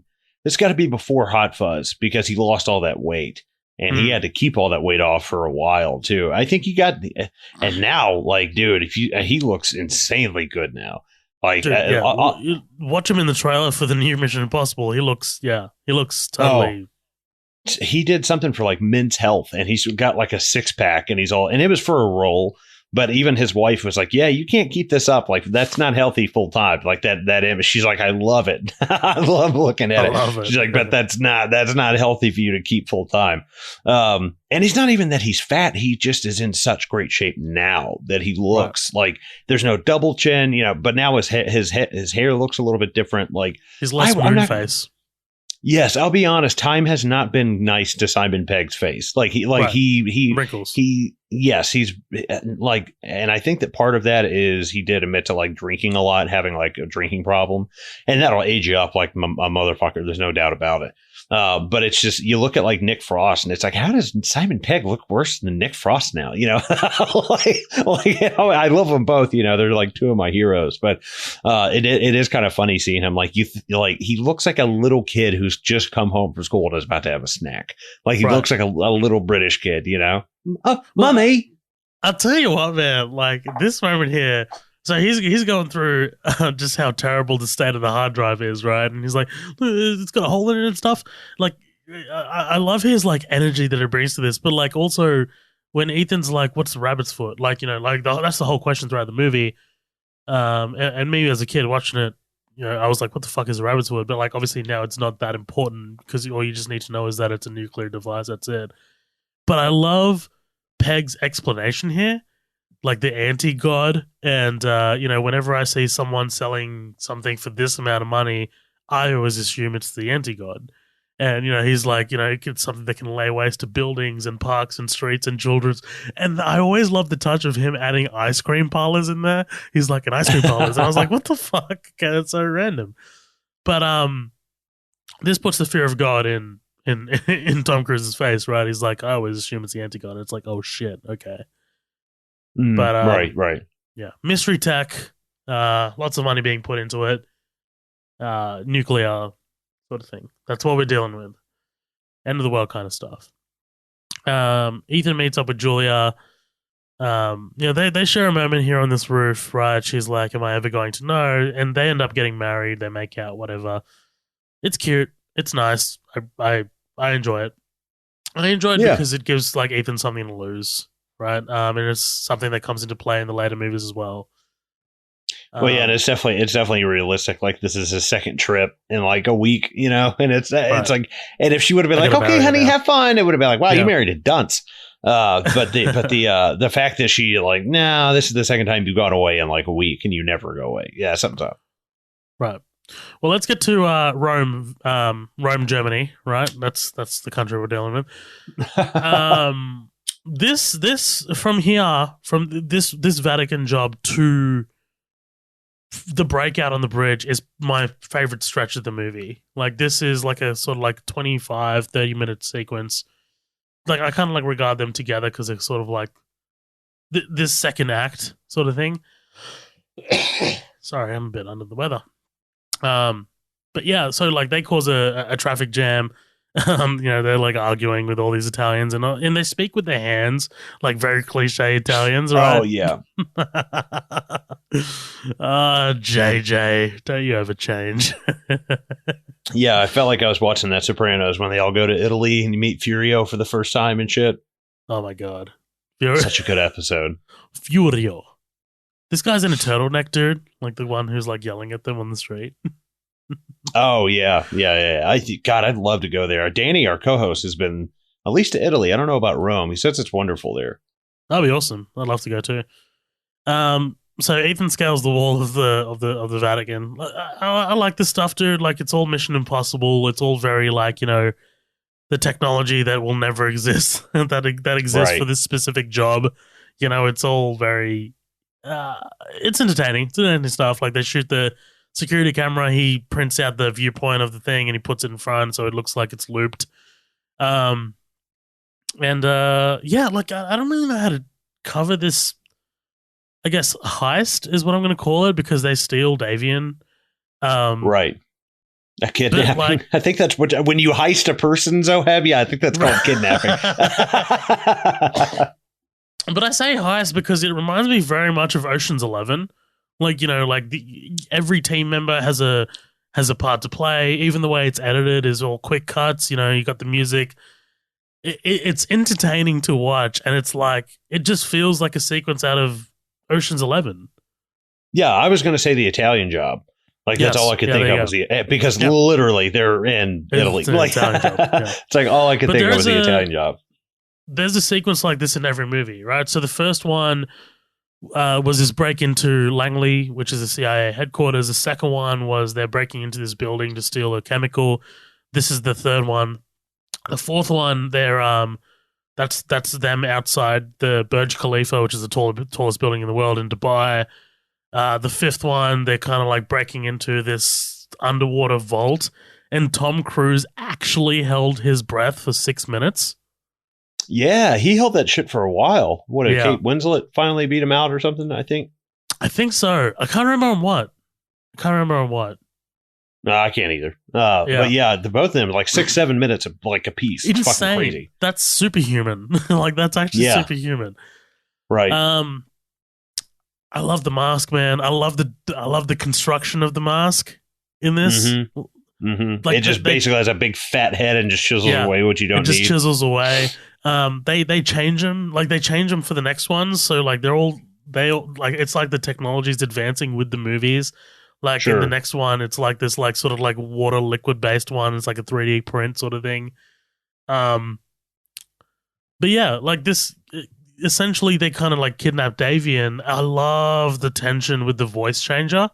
Speaker 1: before Hot Fuzz, because he lost all that weight and he had to keep all that weight off for a while too. I think and now, like, dude, he looks insanely good now. Like, dude,
Speaker 2: watch him in the trailer for the new Mission Impossible. He looks totally.
Speaker 1: He did something for like Men's Health, and he's got like a 6-pack, and it was for a role. But even his wife was like, yeah, you can't keep this up. Like, that's not healthy full time. Like that image. She's like, I love it. I love looking at it. She's like, but that's not healthy for you to keep full time. And it's not even that he's fat. He just is in such great shape now that he looks like there's no double chin, but now his hair looks a little bit different. Like,
Speaker 2: his less moon face.
Speaker 1: Yes, I'll be honest. Time has not been nice to Simon Pegg's face. He
Speaker 2: wrinkles.
Speaker 1: He's like, and I think that part of that is he did admit to like drinking a lot, having like a drinking problem, and that'll age you up like a motherfucker. There's no doubt about it. But it's just, you look at like Nick Frost and it's like, how does Simon Pegg look worse than Nick Frost now? I love them both. They're like two of my heroes. But it is kind of funny seeing him. Like he looks like a little kid who's just come home from school and is about to have a snack. Like he looks like a little British kid. Mummy.
Speaker 2: I'll tell you what, man. Like this moment here. So he's going through just how terrible the state of the hard drive is, right? And he's like, it's got a hole in it and stuff. Like, I love his like energy that it brings to this, but like also when Ethan's like, "What's the rabbit's foot?" Like, that's the whole question throughout the movie. And maybe as a kid watching it, I was like, "What the fuck is a rabbit's foot?" But like, obviously now it's not that important because all you just need to know is that it's a nuclear device. That's it. But I love Pegg's explanation here. Like the anti-god, and whenever I see someone selling something for this amount of money, I always assume it's the anti-god. And he's like, it's something that can lay waste to buildings and parks and streets and children's. And I always love the touch of him adding ice cream parlors in there. He's like an ice cream parlors, and I was like, what the fuck? Okay, that's so random. But this puts the fear of God in Tom Cruise's face, right? He's like, I always assume it's the anti-god. It's like, oh shit, okay. But
Speaker 1: right.
Speaker 2: Yeah. Mystery tech, lots of money being put into it. Nuclear sort of thing. That's what we're dealing with. End of the world kind of stuff. Ethan meets up with Julia. They share a moment here on this roof, right? She's like, am I ever going to know? And they end up getting married, they make out, whatever. It's cute. It's nice. I enjoy it. I enjoy it because it gives like Ethan something to lose. Right, and it's something that comes into play in the later movies as well.
Speaker 1: And it's definitely realistic. Like this is his second trip in like a week, and it's like, and if she would have been like, okay, honey, have fun, it would have been like, wow, you married a dunce. But the fact that she like, no, this is the second time you've gone away in like a week and you never go away. Yeah, something's up.
Speaker 2: Right. Well, let's get to Rome, Germany. Right, that's the country we're dealing with. This from here, from this Vatican job to the breakout on the bridge is my favorite stretch of the movie. Like this is like a sort of like 25-30 minute sequence. Like I kind of like regard them together because they're sort of like this second act sort of thing. Sorry, I'm a bit under the weather. But yeah, so like they cause a traffic jam. They're like arguing with all these Italians and they speak with their hands, like very cliche Italians, right?
Speaker 1: Oh yeah.
Speaker 2: JJ, don't you ever change?
Speaker 1: Yeah, I felt like I was watching that Sopranos when they all go to Italy and you meet Furio for the first time and shit.
Speaker 2: Oh my god,
Speaker 1: such a good episode.
Speaker 2: Furio. This guy's in a turtleneck, dude. Like the one who's like yelling at them on the street.
Speaker 1: Oh yeah. God, I'd love to go there. Danny, our co-host, has been at least to Italy. I don't know about Rome. He says it's wonderful there.
Speaker 2: That'd be awesome. I'd love to go too. So Ethan scales the wall of the Vatican. I like this stuff, dude. Like it's all Mission Impossible. It's all very like the technology that will never exist that exists for this specific job. It's all very. It's entertaining. It's entertaining stuff. Like they shoot the security camera, he prints out the viewpoint of the thing and he puts it in front so it looks like it's looped. Like I don't really know how to cover this. I guess heist is what I'm going to call it because they steal Davian.
Speaker 1: Right. A kidnapping. Like, I think that's what when you heist a person, Zohab. Yeah, I think that's called kidnapping.
Speaker 2: But I say heist because it reminds me very much of Ocean's 11. Like, every team member has a part to play. Even the way it's edited is all quick cuts. You got the music. it's entertaining to watch, and it's like it just feels like a sequence out of Ocean's 11.
Speaker 1: Yeah, I was going to say The Italian Job. Like, that's all I could think of was because literally they're in Italy. Like, it's like all I could think of was The Italian Job.
Speaker 2: There's a sequence like this in every movie, right? So the first one was this break into Langley, which is the CIA headquarters. The second one was they're breaking into this building to steal a chemical. This is the third one. The fourth one, that's them outside the Burj Khalifa, which is the tallest building in the world in Dubai. The fifth one, they're kind of like breaking into this underwater vault, and Tom Cruise actually held his breath for 6 minutes.
Speaker 1: Yeah, he held that shit for a while. What did Kate Winslet finally beat him out or something? I think so. I can't remember on what. No, I can't either. But yeah, the both of them like 6-7 minutes of like a piece. It's fucking crazy.
Speaker 2: That's superhuman. Like that's actually superhuman.
Speaker 1: Right.
Speaker 2: I love the mask, man. I love the construction of the mask in this.
Speaker 1: Mm-hmm. Mm-hmm. Like it just basically has a big fat head and just chisels away what you don't need.
Speaker 2: It just chisels away. They change them. Like they change them for the next ones. So like they all like it's like the technology's advancing with the movies. Like in the next one, it's like this like sort of like water liquid based one. It's like a 3D print sort of thing. But yeah, like this. Essentially, they kind of like kidnap Davian. I love the tension with the voice changer.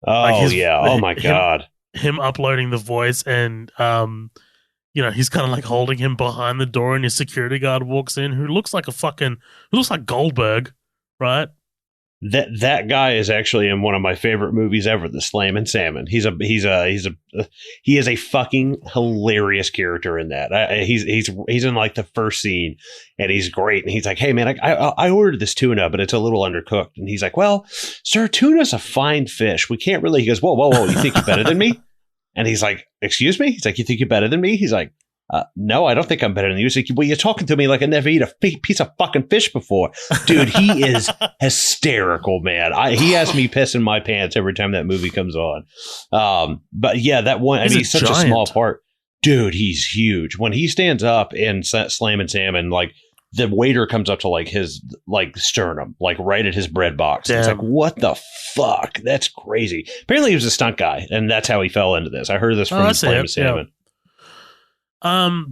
Speaker 1: Oh like oh my god!
Speaker 2: Him uploading the voice, and he's kind of like holding him behind the door, and his security guard walks in, who looks like Goldberg, right?
Speaker 1: That guy is actually in one of my favorite movies ever, The Slammin' Salmon. He is a fucking hilarious character in that. He's in like the first scene, and he's great. And he's like, "Hey man, I ordered this tuna, but it's a little undercooked." And he's like, "Well, sir, tuna's a fine fish. We can't really." He goes, "Whoa! You think you're better than me?" And he's like, "Excuse me?" He's like, "You think you're better than me?" He's like, "No, I don't think I'm better than you." He's like, "Well, you're talking to me like I never eat a piece of fucking fish before." Dude, he is hysterical, man. He has me pissing my pants every time that movie comes on. But yeah, that one, he's such a small part. Dude, he's huge. When he stands up in Slammin' Salmon, like the waiter comes up to like his like sternum, like right at his bread box. It's like, what the fuck? That's crazy. Apparently he was a stunt guy, and that's how he fell into this. I heard this from Slammin' Salmon.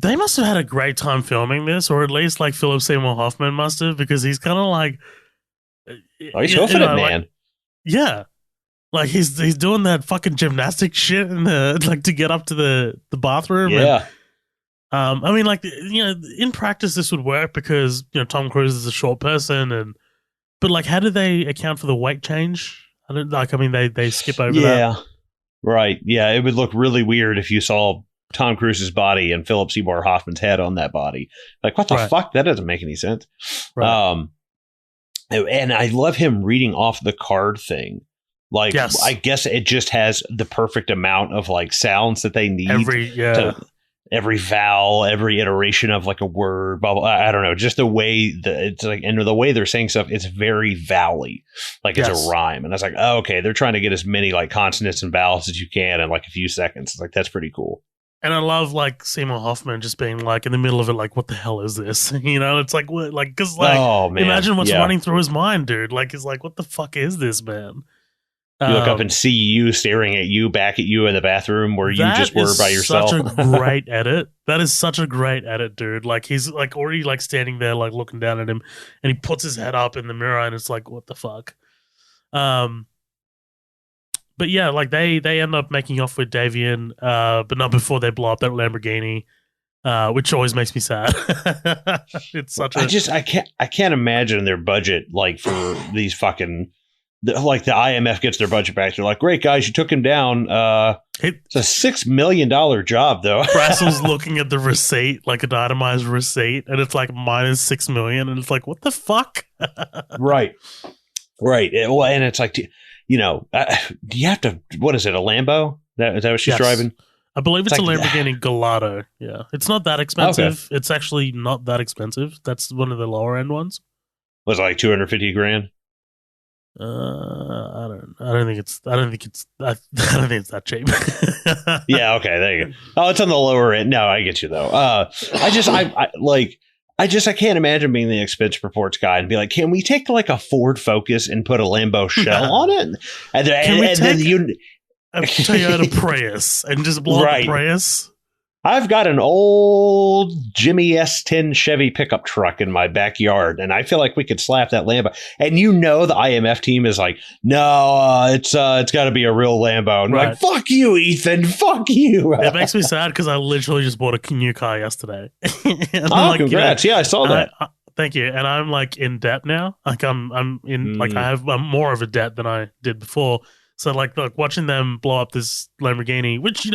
Speaker 2: They must have had a great time filming this, or at least like Philip Seymour Hoffman must have, because he's kind of like,
Speaker 1: he's hoofing it, man.
Speaker 2: Like, yeah, like he's doing that fucking gymnastic shit in the like to get up to the bathroom.
Speaker 1: Yeah.
Speaker 2: And, I mean, like in practice this would work because Tom Cruise is a short person, but like, how do they account for the weight change? They skip over that.
Speaker 1: Yeah, right. Yeah, it would look really weird if you saw Tom Cruise's body and Philip Seymour Hoffman's head on that body. Like, what the fuck? That doesn't make any sense. Right. And I love him reading off the card thing. Like, I guess it just has the perfect amount of like sounds that they need. Every vowel, every iteration of like a word, blah, blah, I don't know, just the way that it's like, and the way they're saying stuff, it's very vowel-y, like it's a rhyme. And I was like, oh, okay, they're trying to get as many like consonants and vowels as you can in like a few seconds. It's like, that's pretty cool.
Speaker 2: And I love like Seymour Hoffman just being like in the middle of it, like, what the hell is this? It's like, what, like, because like, imagine what's running through his mind, dude. Like, it's like, what the fuck is this, man?
Speaker 1: You look up and see you staring at you back at you in the bathroom where you just were by yourself.
Speaker 2: Such a great edit. That is such a great edit, dude. Like he's like already like standing there, like looking down at him, and he puts his head up in the mirror, and it's like, what the fuck? But yeah, like they end up making off with Davian, but not before they blow up that Lamborghini, which always makes me sad. It's such
Speaker 1: I can't imagine their budget like for these fucking. Like the IMF gets their budget back. They're like, great guys, you took him down. It's a $6 million job, though.
Speaker 2: Brassel's looking at the receipt, like an itemized receipt, and it's like -$6 million, and it's like, what the fuck?
Speaker 1: Right. Well, and it's like, do you have to? What is it? A Lambo? Is that what she's driving?
Speaker 2: I believe it's like, a Lamborghini Gallardo. Yeah, it's not that expensive. Okay. It's actually not that expensive. That's one of the lower end ones.
Speaker 1: Was it like $250,000?
Speaker 2: I don't think it's I don't think it's that cheap.
Speaker 1: Yeah, okay, there you go. Oh, it's on the lower end. No, I get you though. I can't imagine being the expense reports guy and be like, can we take like a Ford Focus and put a Lambo shell on it? And then you
Speaker 2: a Toyota Prius and just blow up the Prius.
Speaker 1: I've got an old Jimmy S10 Chevy pickup truck in my backyard, and I feel like we could slap that Lambo. And you know the IMF team is like, no, it's got to be a real Lambo. And right. Like, fuck you, Ethan, fuck you.
Speaker 2: It makes me sad because I literally just bought a new car yesterday.
Speaker 1: Congrats! Yeah, I saw that.
Speaker 2: Thank you. And I'm like in debt now. Like I'm more of a debt than I did before. So like watching them blow up this Lamborghini, which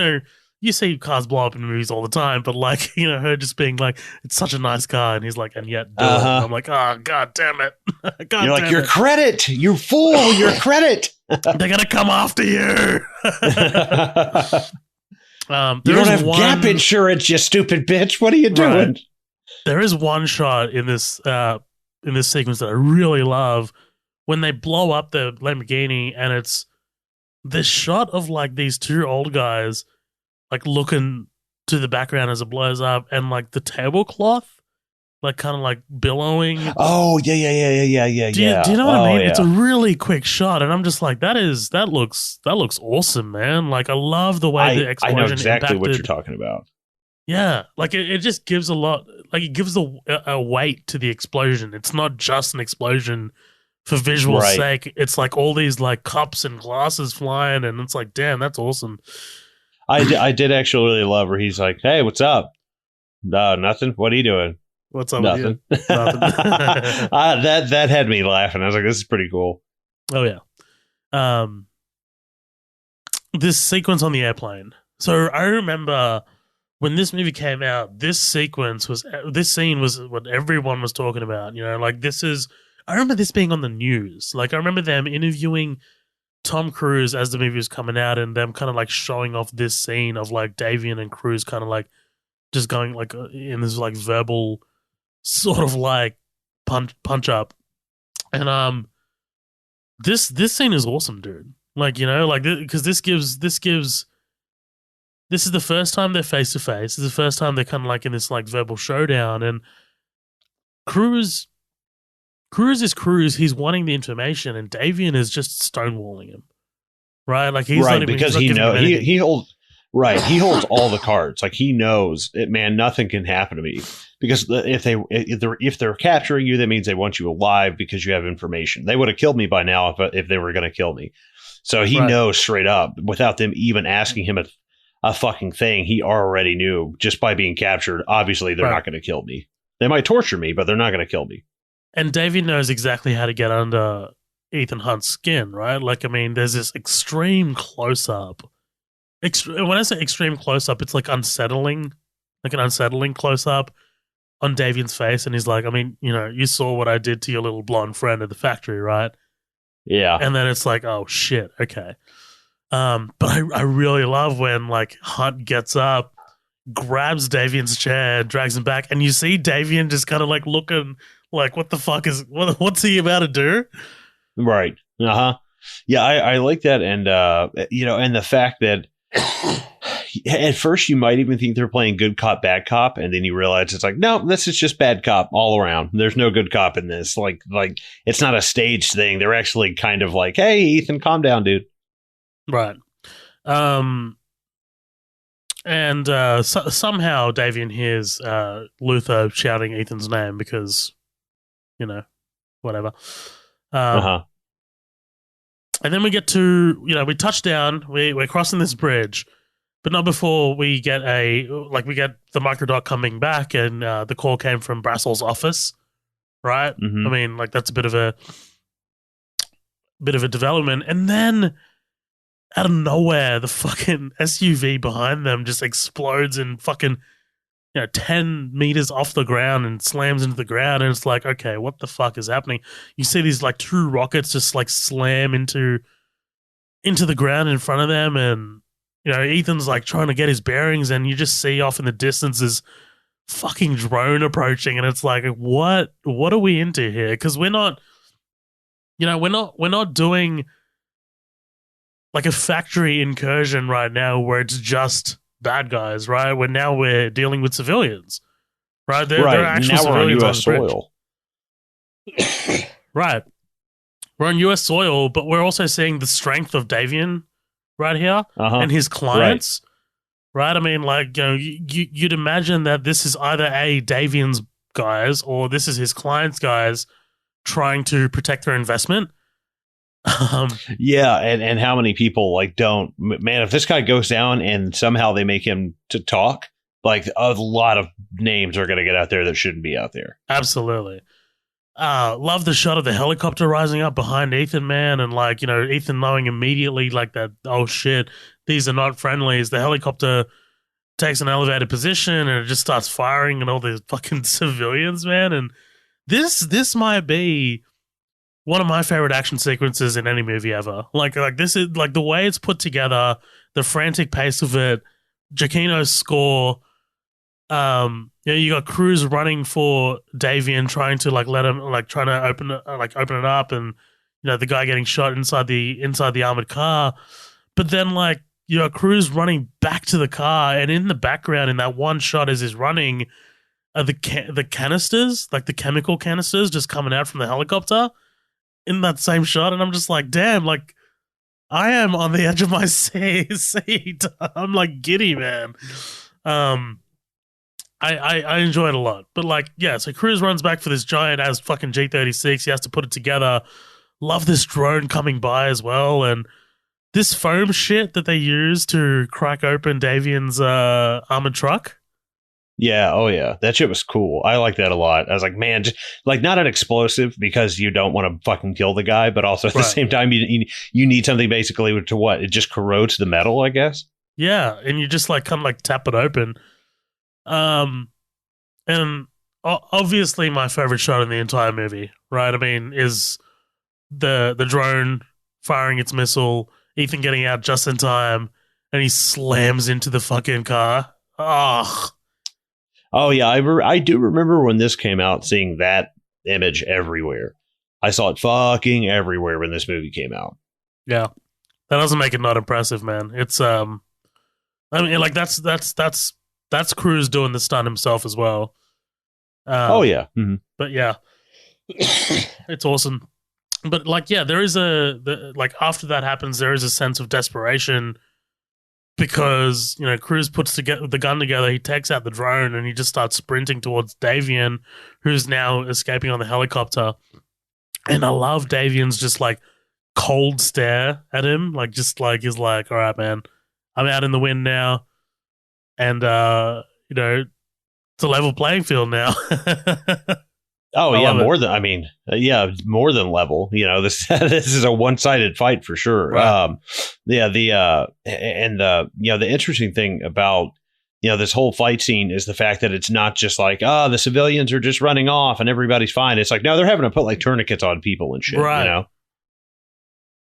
Speaker 2: you see cars blow up in movies all the time, but like, her just being like, it's such a nice car. And he's like, and yet, I'm like, oh, God damn it.
Speaker 1: You're like, your credit, you fool, your credit.
Speaker 2: They're going to come after you.
Speaker 1: You don't have gap insurance, you stupid bitch. What are you doing? Right.
Speaker 2: There is one shot in this sequence that I really love when they blow up the Lamborghini, and it's this shot of like these two old guys like looking to the background as it blows up, and like the tablecloth, like kind of like billowing.
Speaker 1: Oh yeah.
Speaker 2: Do you know what I mean? Yeah. It's a really quick shot, and I'm just like, that looks awesome, man. Like I love the way the explosion. I know exactly
Speaker 1: what you're talking about.
Speaker 2: Yeah, like it just gives a lot. Like it gives a weight to the explosion. It's not just an explosion for visual sake. It's like all these like cups and glasses flying, and it's like, damn, that's awesome.
Speaker 1: I did actually really love where he's like, hey, what's up? Nothing. What are you doing?
Speaker 2: What's up?
Speaker 1: Nothing.
Speaker 2: With you? Nothing.
Speaker 1: That had me laughing. I was like, this is pretty cool.
Speaker 2: Oh yeah. This sequence on the airplane. So I remember when this movie came out, this scene was what everyone was talking about. Like I remember this being on the news. Like I remember them interviewing Tom Cruise as the movie was coming out, and them kind of like showing off this scene of like Davian and Cruise kind of like just going like in this like verbal sort of like punch up, and this scene is awesome, dude. Like because this is the first time they're face to face. This is the first time they're kind of like in this like verbal showdown, and Cruise is Cruise. He's wanting the information, and Davian is just stonewalling him, right? Like he's
Speaker 1: right because he knows he holds He holds all the cards. Like he knows it, man. Nothing can happen to me because if they're capturing you, that means they want you alive because you have information. They would have killed me by now if they were going to kill me. So he knows straight up without them even asking him a fucking thing. He already knew just by being captured. Obviously, they're not going to kill me. They might torture me, but they're not going to kill me.
Speaker 2: And David knows exactly how to get under Ethan Hunt's skin, right? Like, I mean, there's this extreme close-up. When I say extreme close-up, it's like unsettling, like an unsettling close-up on Davian's face. And he's like, I mean, you saw what I did to your little blonde friend at the factory, right?
Speaker 1: Yeah.
Speaker 2: And then it's like, oh, shit, okay. But I really love when, like, Hunt gets up, grabs Davian's chair, drags him back, and you see Davian just kind of, like, looking like, what the fuck what's he about to do?
Speaker 1: Right. Uh-huh. Yeah, I like that. And, and the fact that at first you might even think they're playing good cop, bad cop. And then you realize it's like, no, this is just bad cop all around. There's no good cop in this. Like it's not a staged thing. They're actually kind of like, hey, Ethan, calm down, dude.
Speaker 2: Right. And somehow Davian hears Luther shouting Ethan's name because, whatever. And then we get to, we touch down, we're crossing this bridge, but not before we get the microdot coming back, and the call came from Brassel's office, right? Mm-hmm. I mean, like, that's a bit of a development. And then out of nowhere, the fucking SUV behind them just explodes in fucking 10 meters off the ground and slams into the ground. And it's like, okay, what the fuck is happening? You see these like two rockets just like slam into the ground in front of them. And, Ethan's like trying to get his bearings, and you just see off in the distance this fucking drone approaching. And it's like, what are we into here? Because we're not, we're not doing like a factory incursion right now where it's just bad guys, right? We're dealing with civilians, right? There are actual
Speaker 1: now we're on
Speaker 2: civilians on
Speaker 1: U.S.
Speaker 2: the bridge.
Speaker 1: soil.
Speaker 2: Right. We're on U.S. soil, but we're also seeing the strength of Davian right here and his clients, right? I mean, like, you'd imagine that this is either Davian's guys or this is his clients' guys trying to protect their investment.
Speaker 1: Yeah, and how many people like don't, man, if this guy goes down and somehow they make him to talk, like a lot of names are going to get out there that shouldn't be out there.
Speaker 2: Absolutely. Love the shot of the helicopter rising up behind Ethan, man, and like, Ethan knowing immediately like that, oh shit, these are not friendlies. The helicopter takes an elevated position and it just starts firing at all these fucking civilians, man. And this might be one of my favorite action sequences in any movie ever. Like this is like the way it's put together, the frantic pace of it, Giacchino's score. You got Cruz running for Davian, trying to like let him, like trying to open it up, and the guy getting shot inside the armored car. But then like you got Cruz running back to the car, and in the background, in that one shot as he's running, are the canisters, like the chemical canisters, just coming out from the helicopter in that same shot, and I'm just like, damn, like I am on the edge of my seat. I'm like giddy, man. I enjoy it a lot. But like, yeah, so Cruz runs back for this giant as fucking G36. He has to put it together. Love this drone coming by as well. And this foam shit that they use to crack open Davian's armored truck.
Speaker 1: Yeah, oh yeah. That shit was cool. I like that a lot. I was like, man, just, like not an explosive because you don't want to fucking kill the guy, but also at the same time, you need something basically to what? It just corrodes the metal, I guess?
Speaker 2: Yeah, and you just like kind of like tap it open. And obviously my favorite shot in the entire movie, right? I mean, is the drone firing its missile, Ethan getting out just in time, and he slams into the fucking car.
Speaker 1: Oh yeah, I do remember when this came out, seeing that image everywhere. I saw it fucking everywhere when this movie came out.
Speaker 2: Yeah, that doesn't make it not impressive, man. It's I mean, like that's Cruz doing the stunt himself as well.
Speaker 1: Oh yeah,
Speaker 2: but yeah, it's awesome. But like, yeah, there is like after that happens, there is a sense of desperation because Cruz puts the gun together. He takes out the drone and he just starts sprinting towards Davian, who's now escaping on the helicopter. And I love Davian's just like cold stare at him, like just like he's like, all right, man, I'm out in the wind now. And, it's a level playing field now.
Speaker 1: Oh, yeah, more than level. This is a one-sided fight for sure.
Speaker 2: Right.
Speaker 1: The interesting thing about, this whole fight scene is the fact that it's not just like, the civilians are just running off and everybody's fine. It's like, no, they're having to put like tourniquets on people and shit,
Speaker 2: right.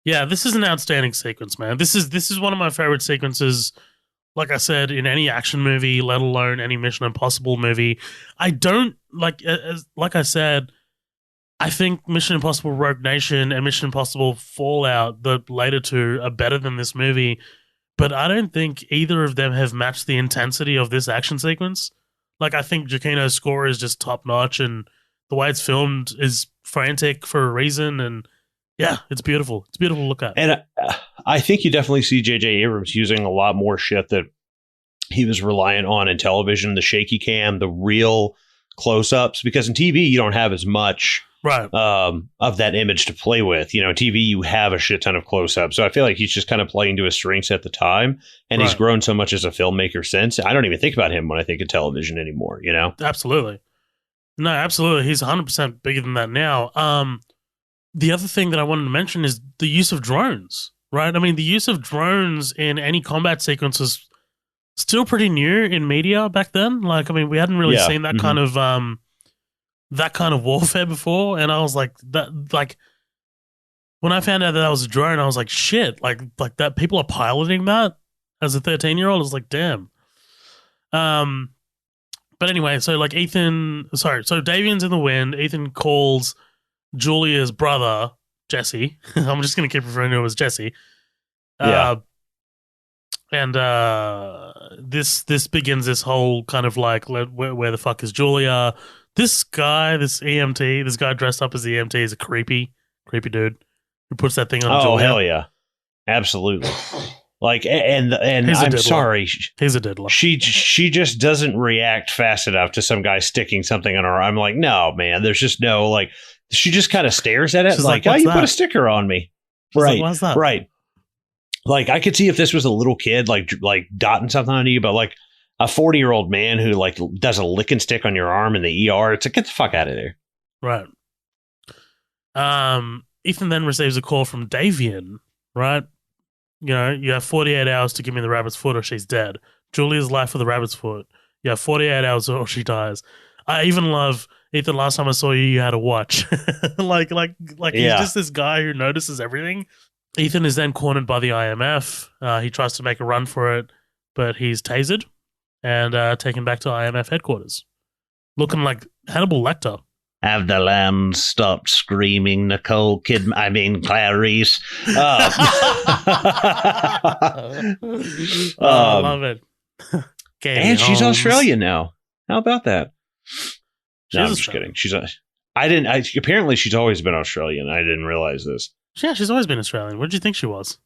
Speaker 2: Yeah, this is an outstanding sequence, man. This is one of my favorite sequences. Like I said, in any action movie, let alone any Mission Impossible movie, I don't like I said, I think Mission Impossible Rogue Nation and Mission Impossible Fallout, the later two, are better than this movie, but I don't think either of them have matched the intensity of this action sequence. Like, I think Giacchino's score is just top notch, and the way it's filmed is frantic for a reason, and yeah, it's beautiful. It's beautiful to look at.
Speaker 1: And I think you definitely see J.J. Abrams using a lot more shit that he was reliant on in television, the shaky cam, the real close-ups, because in TV, you don't have as much of that image to play with. TV, you have a shit ton of close-ups. So I feel like he's just kind of playing to his strengths at the time, and he's grown so much as a filmmaker since. I don't even think about him when I think of television anymore,
Speaker 2: Absolutely. No, absolutely. He's 100% bigger than that now. The other thing that I wanted to mention is the use of drones, right? I mean, the use of drones in any combat sequence is still pretty new in media back then. Like, I mean, we hadn't really seen that kind of warfare before. And I was like, when I found out that was a drone, I was like, shit, like that people are piloting that as a 13-year-old. I was like, damn. But anyway, so like so Davian's in the wind. Ethan calls Julia's brother Jesse. I'm just going to keep referring to him as Jesse.
Speaker 1: Yeah.
Speaker 2: And this begins this whole kind of like, where the fuck is Julia? This guy, this EMT, this guy dressed up as the EMT is a creepy dude who puts that thing on
Speaker 1: Oh,
Speaker 2: Julia.
Speaker 1: hell yeah. Absolutely. Like, and I'm sorry.
Speaker 2: He's a diddler.
Speaker 1: She just doesn't react fast enough to some guy sticking something on her. I'm like, no, man, there's just no, like, she just kind of stares at it.
Speaker 2: She's
Speaker 1: like,
Speaker 2: like,
Speaker 1: oh, you
Speaker 2: "What's
Speaker 1: put
Speaker 2: that?"
Speaker 1: a sticker on me.
Speaker 2: She's
Speaker 1: Right.
Speaker 2: like, "What's that?"
Speaker 1: Right. Like, I could see if this was a little kid, like dotting something on you, but like a 40-year-old man who like does a lick and stick on your arm in the ER, it's like, get the fuck out of there.
Speaker 2: Right. Ethan then receives a call from Davian, right? You know, you have 48 hours to give me the rabbit's foot or she's dead. Julia's life for the rabbit's foot. You have 48 hours or she dies. I even love, Ethan, last time I saw you, you had a watch. like he's just this guy who notices everything. Ethan is then cornered by the IMF. He tries to make a run for it, but he's tasered and taken back to IMF headquarters. Looking like Hannibal Lecter.
Speaker 1: Have the lambs stopped screaming, Nicole Kidman? I mean, Clarice.
Speaker 2: I love it.
Speaker 1: And she's
Speaker 2: Holmes.
Speaker 1: Australian now. How about that? No, I'm just
Speaker 2: Australian.
Speaker 1: kidding. Apparently she's always been Australian. I didn't realize this.
Speaker 2: Yeah, she's always been Australian. What did you think she was?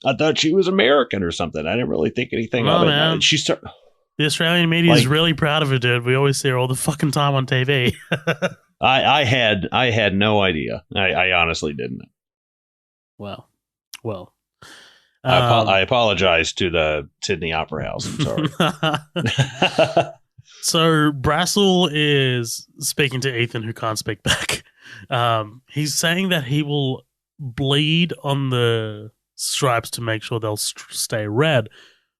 Speaker 1: I thought she was American or something. I didn't really think anything of it.
Speaker 2: Man. The Australian media is really proud of her, dude. We always see her all the fucking time on TV.
Speaker 1: I had no idea. I honestly didn't.
Speaker 2: Well.
Speaker 1: I apologize to the Sydney Opera House. I'm sorry.
Speaker 2: So Brassel is speaking to Ethan, who can't speak back. He's saying that he will bleed on the stripes to make sure they'll stay red,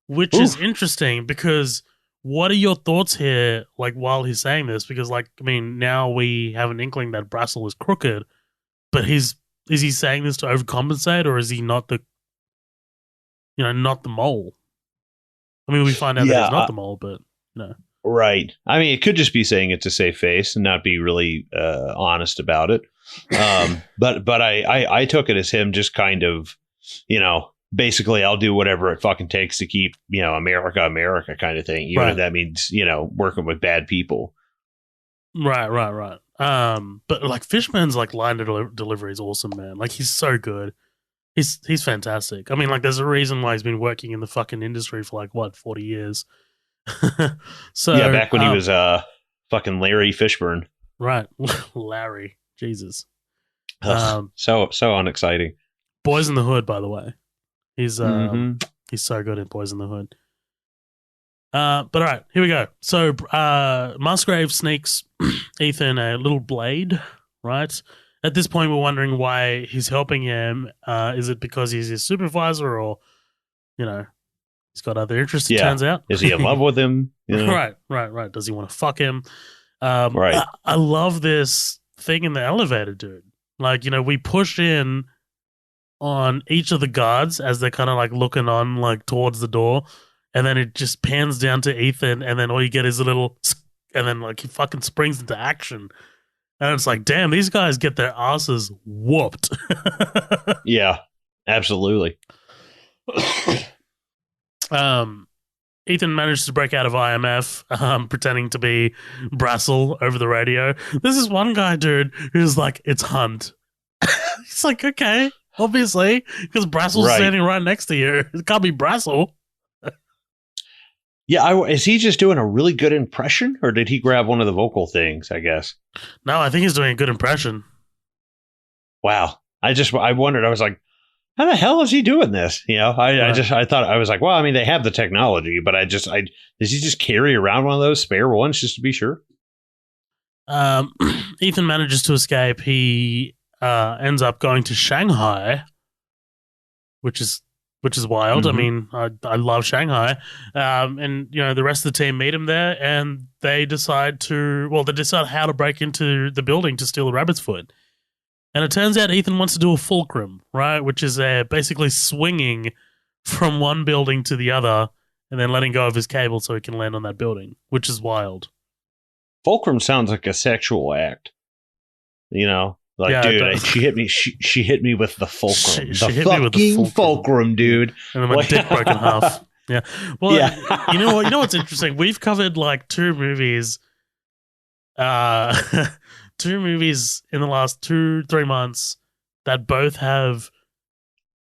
Speaker 2: which is interesting because what are your thoughts here, like, while he's saying this? Because, like, I mean, now we have an inkling that Brassel is crooked, but is he saying this to overcompensate, or is he not the mole? I mean, we find out that he's not the mole, but,
Speaker 1: Right. I mean, it could just be saying it to save face and not be really honest about it. But I took it as him just kind of, basically, I'll do whatever it fucking takes to keep, America kind of thing. Even if that means, working with bad people.
Speaker 2: Right. But like Fishman's like line delivery is awesome, man. Like, he's so good. He's fantastic. I mean, like, there's a reason why he's been working in the fucking industry for 40 years. So
Speaker 1: yeah, back when he was fucking Larry Fishburne.
Speaker 2: Right. Larry. Jesus.
Speaker 1: So unexciting.
Speaker 2: Boys in the Hood, by the way. He's so good at Boys in the Hood. But all right, here we go. So Musgrave sneaks Ethan a little blade, right? At this point, we're wondering why he's helping him. Is it because he's his supervisor, or, he's got other interests, it turns out?
Speaker 1: Is he in love with him?
Speaker 2: Right. Does he want to fuck him?
Speaker 1: Right.
Speaker 2: I love this thing in the elevator, dude. Like, we push in on each of the guards as they're kind of like looking on like towards the door, and then it just pans down to Ethan, and then all you get is a little, and then like he fucking springs into action, and it's like, damn, these guys get their asses whooped.
Speaker 1: Yeah, absolutely.
Speaker 2: Ethan managed to break out of IMF, pretending to be Brassel over the radio. This is one guy, dude, who's like, it's Hunt. He's like, okay, obviously, because Brassel's standing right next to you. It can't be Brassel.
Speaker 1: Yeah, is he just doing a really good impression, or did he grab one of the vocal things, I guess?
Speaker 2: No, I think he's doing a good impression.
Speaker 1: Wow. I wondered, I was like, how the hell is he doing this? I thought, I was like, well, I mean, they have the technology, but does he just carry around one of those spare ones just to be sure?
Speaker 2: Ethan manages to escape. He ends up going to Shanghai, which is wild. I mean, I love Shanghai. And the rest of the team meet him there, and they decide how to break into the building to steal the rabbit's foot. And it turns out Ethan wants to do a fulcrum, right? Which is basically swinging from one building to the other and then letting go of his cable so he can land on that building, which is wild.
Speaker 1: Fulcrum sounds like a sexual act. Like,
Speaker 2: Yeah, it
Speaker 1: dude,
Speaker 2: does.
Speaker 1: she hit me. She hit me with the fulcrum.
Speaker 2: She
Speaker 1: The
Speaker 2: hit me with the
Speaker 1: fucking fulcrum, dude.
Speaker 2: And then my dick broke in half. Yeah. Well,
Speaker 1: Yeah.
Speaker 2: you know what? You know what's interesting? We've covered like two movies, two movies in the last 2-3 months that both have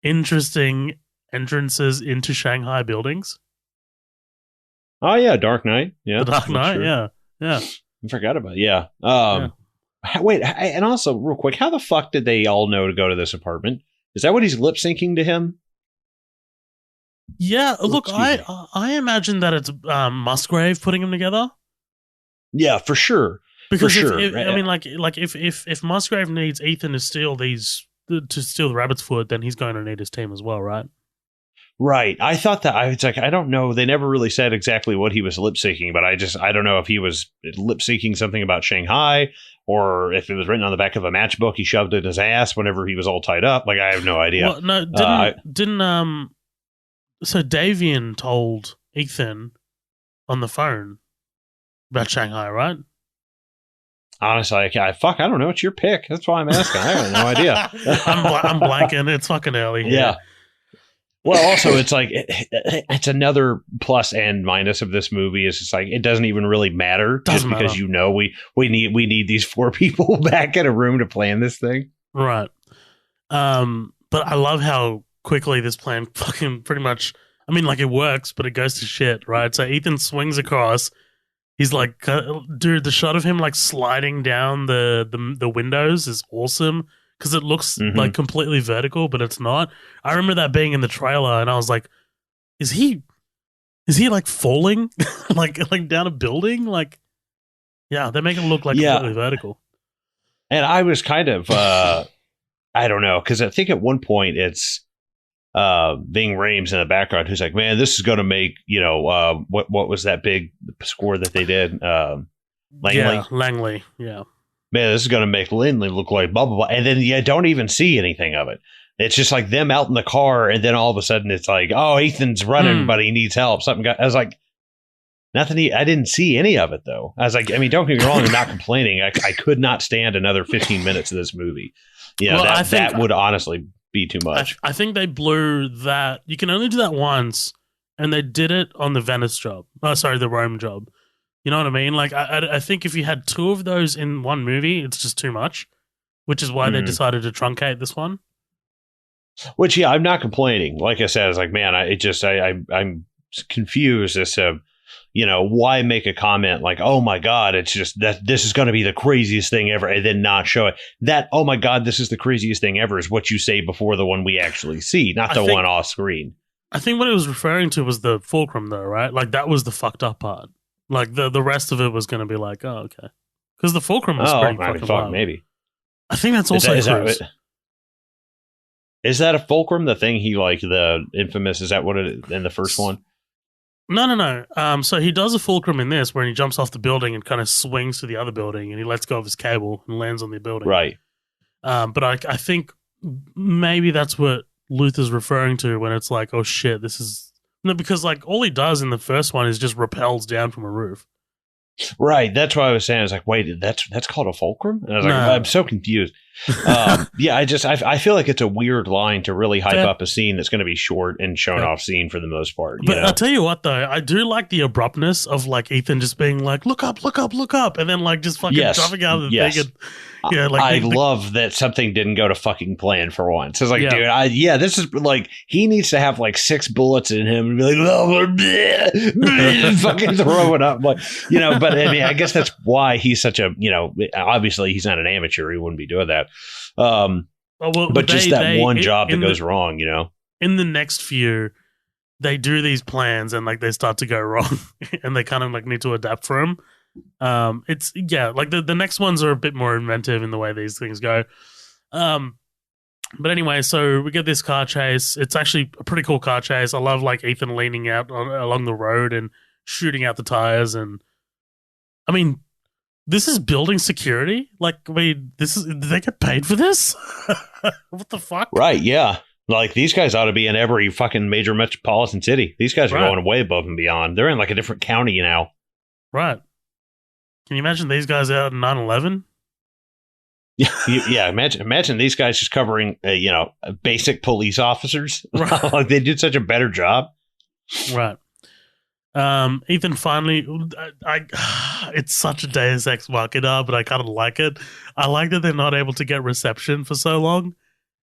Speaker 2: interesting entrances into Shanghai buildings.
Speaker 1: Oh yeah, Dark Knight. Yeah,
Speaker 2: The Dark
Speaker 1: that's
Speaker 2: Knight.
Speaker 1: true.
Speaker 2: Yeah.
Speaker 1: I forgot about it. Yeah.
Speaker 2: Yeah.
Speaker 1: Wait, and also real quick, how the fuck did they all know to go to this apartment? Is that what he's lip syncing to him?
Speaker 2: Yeah. Look,
Speaker 1: Excuse me.
Speaker 2: I imagine that it's Musgrave putting them together.
Speaker 1: Yeah, for sure.
Speaker 2: Because
Speaker 1: For sure.
Speaker 2: I mean, like if Musgrave needs Ethan to steal the rabbit's foot, then he's going to need his team as well, right?
Speaker 1: Right. I thought that I was like, I don't know. They never really said exactly what he was lip syncing, but I don't know if he was lip syncing something about Shanghai or if it was written on the back of a matchbook he shoved in his ass whenever he was all tied up. Like, I have no idea.
Speaker 2: Well, no, didn't so Davian told Ethan on the phone about Shanghai, right?
Speaker 1: Honestly, I don't know. It's your pick. That's why I'm asking. I have no idea.
Speaker 2: I'm blanking. It's fucking early here.
Speaker 1: Yeah. Well, also, it's like it's another plus and minus of this movie is it's like it doesn't even really matter because
Speaker 2: matter.
Speaker 1: you know we need these 4 people back in a room to plan this thing.
Speaker 2: Right. But I love how quickly this plan fucking pretty much. I mean, like it works, but it goes to shit, right? So Ethan swings across. He's like, dude, the shot of him like sliding down the windows is awesome. Because it looks like completely vertical, but it's not. I remember that being in the trailer, and I was like, "Is he like falling, like down a building?" Like, yeah, they make it look like completely vertical.
Speaker 1: And I was kind of, I don't know, because I think at one point it's Ving Rhames in the background who's like, "Man, this is going to make what was that big score that they did?" Langley.
Speaker 2: Yeah, Langley. Yeah.
Speaker 1: Man, this is going to make Lindley look like blah, blah, blah. And then you don't even see anything of it. It's just like them out in the car. And then all of a sudden it's like, oh, Ethan's running, but he needs help. I was like, nothing. I didn't see any of it, though. I was like, I mean, don't get me wrong. I'm not complaining. I could not stand another 15 minutes of this movie. You know, that would honestly be too much.
Speaker 2: I think they blew that. You can only do that once. And they did it on the Venice job. Oh, sorry, the Rome job. You know what I mean? Like, I think if you had 2 of those in one movie, it's just too much, which is why they decided to truncate this one.
Speaker 1: Which, yeah, I'm not complaining. Like I said, I was like, man, I'm confused as to, why make a comment like, oh my God, it's just that this is going to be the craziest thing ever, and then not show it. That, oh my God, this is the craziest thing ever is what you say before the one we actually see, not the one off screen.
Speaker 2: I think what it was referring to was the fulcrum, though, right? Like, that was the fucked up part. Like, the rest of it was going to be like, oh, okay. Because the fulcrum was pretty fucking wild.
Speaker 1: Maybe.
Speaker 2: I think that's also
Speaker 1: is that a fulcrum? The thing the infamous, is that what it is in the first one?
Speaker 2: No. So he does a fulcrum in this where he jumps off the building and kind of swings to the other building and he lets go of his cable and lands on the building.
Speaker 1: Right.
Speaker 2: But I think maybe that's what Luther's referring to when it's like, oh shit, this is... No, because like all he does in the first one is just rappels down from a roof.
Speaker 1: Right. That's what I was saying. I was like, wait, that's called a fulcrum? And I was like, I'm so confused. Yeah, I feel like it's a weird line to really hype up a scene that's going to be short and shown off scene for the most part.
Speaker 2: But I'll tell you what, though, I do like the abruptness of like Ethan just being like, look up, and then like just fucking jumping out of the thing. And,
Speaker 1: I love that something didn't go to fucking plan for once. It's like, dude, this is like, he needs to have like 6 bullets in him and be like, oh, bleh, bleh, fucking throw it up. Like, but I mean, I guess that's why he's such a, obviously he's not an amateur. He wouldn't be doing that. But just that one job that goes wrong,
Speaker 2: In the next few, they do these plans and like they start to go wrong and they kind of like need to adapt for them. It's like the next ones are a bit more inventive in the way these things go. But anyway, so we get this car chase. It's actually a pretty cool car chase. I love like Ethan leaning out along the road and shooting out the tires. And I mean, this is building security. Like, I mean, did they get paid for this? What the fuck?
Speaker 1: Right. Yeah. Like, these guys ought to be in every fucking major metropolitan city. These guys are going way above and beyond. They're in like a different county now.
Speaker 2: Right. Can you imagine these guys out in 9/11?
Speaker 1: Yeah, imagine these guys just covering, basic police officers.
Speaker 2: Right.
Speaker 1: Like they did such a better job.
Speaker 2: Right. Ethan finally, it's such a Deus Ex Machina, but I kind of like it. I like that they're not able to get reception for so long,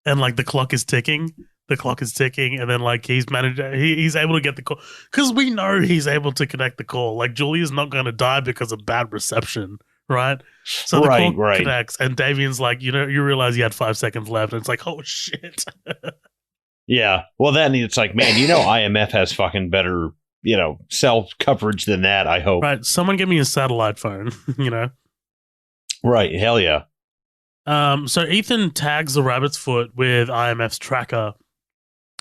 Speaker 2: and like the clock is ticking. The clock is ticking, and then like he's able to get the call because we know he's able to connect the call. Like Julia's not going to die because of bad reception, right? So the call connects, and Davian's like, you realize you had 5 seconds left, and it's like, oh shit.
Speaker 1: Yeah. Well, then it's like, man, IMF has fucking better, cell coverage than that. I hope.
Speaker 2: Right. Someone give me a satellite phone.
Speaker 1: Right. Hell yeah.
Speaker 2: So Ethan tags the rabbit's foot with IMF's tracker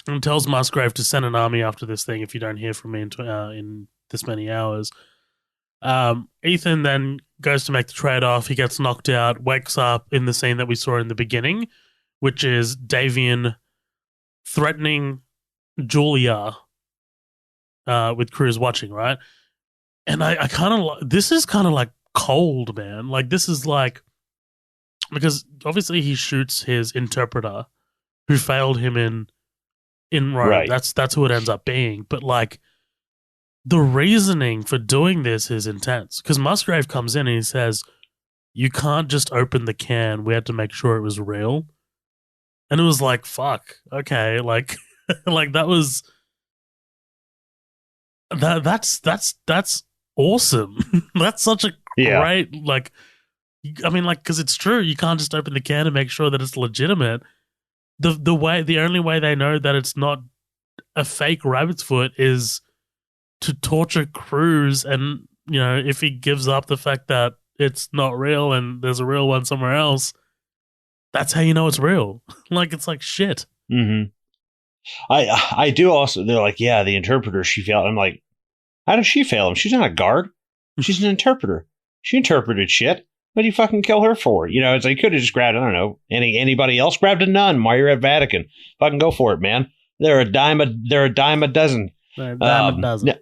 Speaker 2: and tells Musgrave to send an army after this thing if you don't hear from me in this many hours. Ethan then goes to make the trade-off. He gets knocked out, wakes up in the scene that we saw in the beginning, which is Davian threatening Julia with Cruz watching, right? And I kind of this is kind of like cold, man. Like this is like, because obviously he shoots his interpreter who failed him in Rome.
Speaker 1: Right.
Speaker 2: That's who it ends up being. But like the reasoning for doing this is intense, because Musgrave comes in and he says, you can't just open the can. We had to make sure it was real. And it was like, fuck. Okay. Like, like that was that's awesome. That's such a great, like, I mean, like, because it's true. You can't just open the can and make sure that it's legitimate. The only way they know that it's not a fake rabbit's foot is to torture Cruz, and if he gives up the fact that it's not real and there's a real one somewhere else, that's how you know it's real. Like, it's like shit.
Speaker 1: Mm-hmm. I do also. They're like, yeah, the interpreter, she failed. I'm like, how did she fail him? She's not a guard. She's an interpreter. She interpreted shit. What do you fucking kill her for? It's like, you could have just grabbed, I don't know, anybody else. Grabbed a nun while you're at Vatican. Fucking go for it, man. They're a dime a dozen.
Speaker 2: They're a dime a dozen.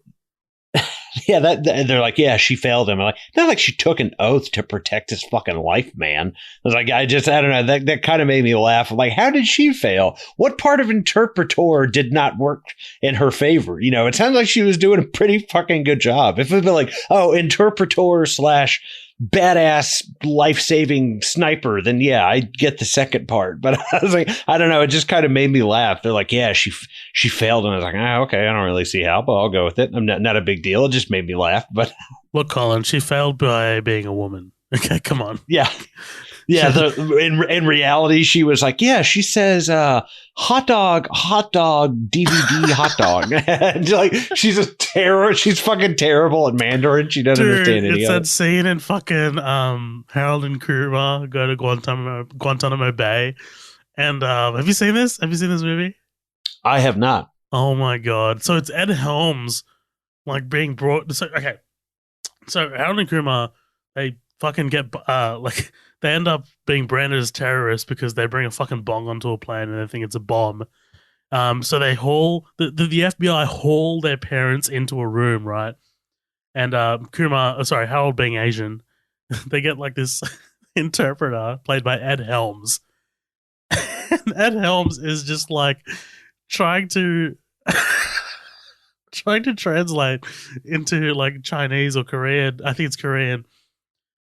Speaker 1: Yeah, they're like, yeah, she failed him. I'm like, not like she took an oath to protect his fucking life, man. I was like, I don't know. That kind of made me laugh. I'm like, how did she fail? What part of interpreter did not work in her favor? It sounds like she was doing a pretty fucking good job. If it had been like, oh, interpreter / badass life-saving sniper, then yeah, I get the second part. But I was like, I don't know, it just kind of made me laugh. They're like, yeah, she failed, and I was like, okay, I don't really see how, but I'll go with it. I'm not a big deal. It just made me laugh. But
Speaker 2: look, Colin, she failed by being a woman. Okay, come on.
Speaker 1: Yeah. In reality, she was like, yeah, she says hot dog, DVD, hot dog. Like, she's a terror. She's fucking terrible at Mandarin. She doesn't understand any of it.
Speaker 2: It's that scene in fucking Harold and Kumar go to Guantanamo Bay. And have you seen this? Have you seen this movie?
Speaker 1: I have not.
Speaker 2: Oh my god! So it's Ed Helms, like, being brought. So Harold and Kumar, they fucking get they end up being branded as terrorists because they bring a fucking bong onto a plane and they think it's a bomb. So they haul the FBI haul their parents into a room, right? And Harold being Asian, they get like this interpreter played by Ed Helms. And Ed Helms is just like trying to translate into like Chinese or Korean. I think it's Korean.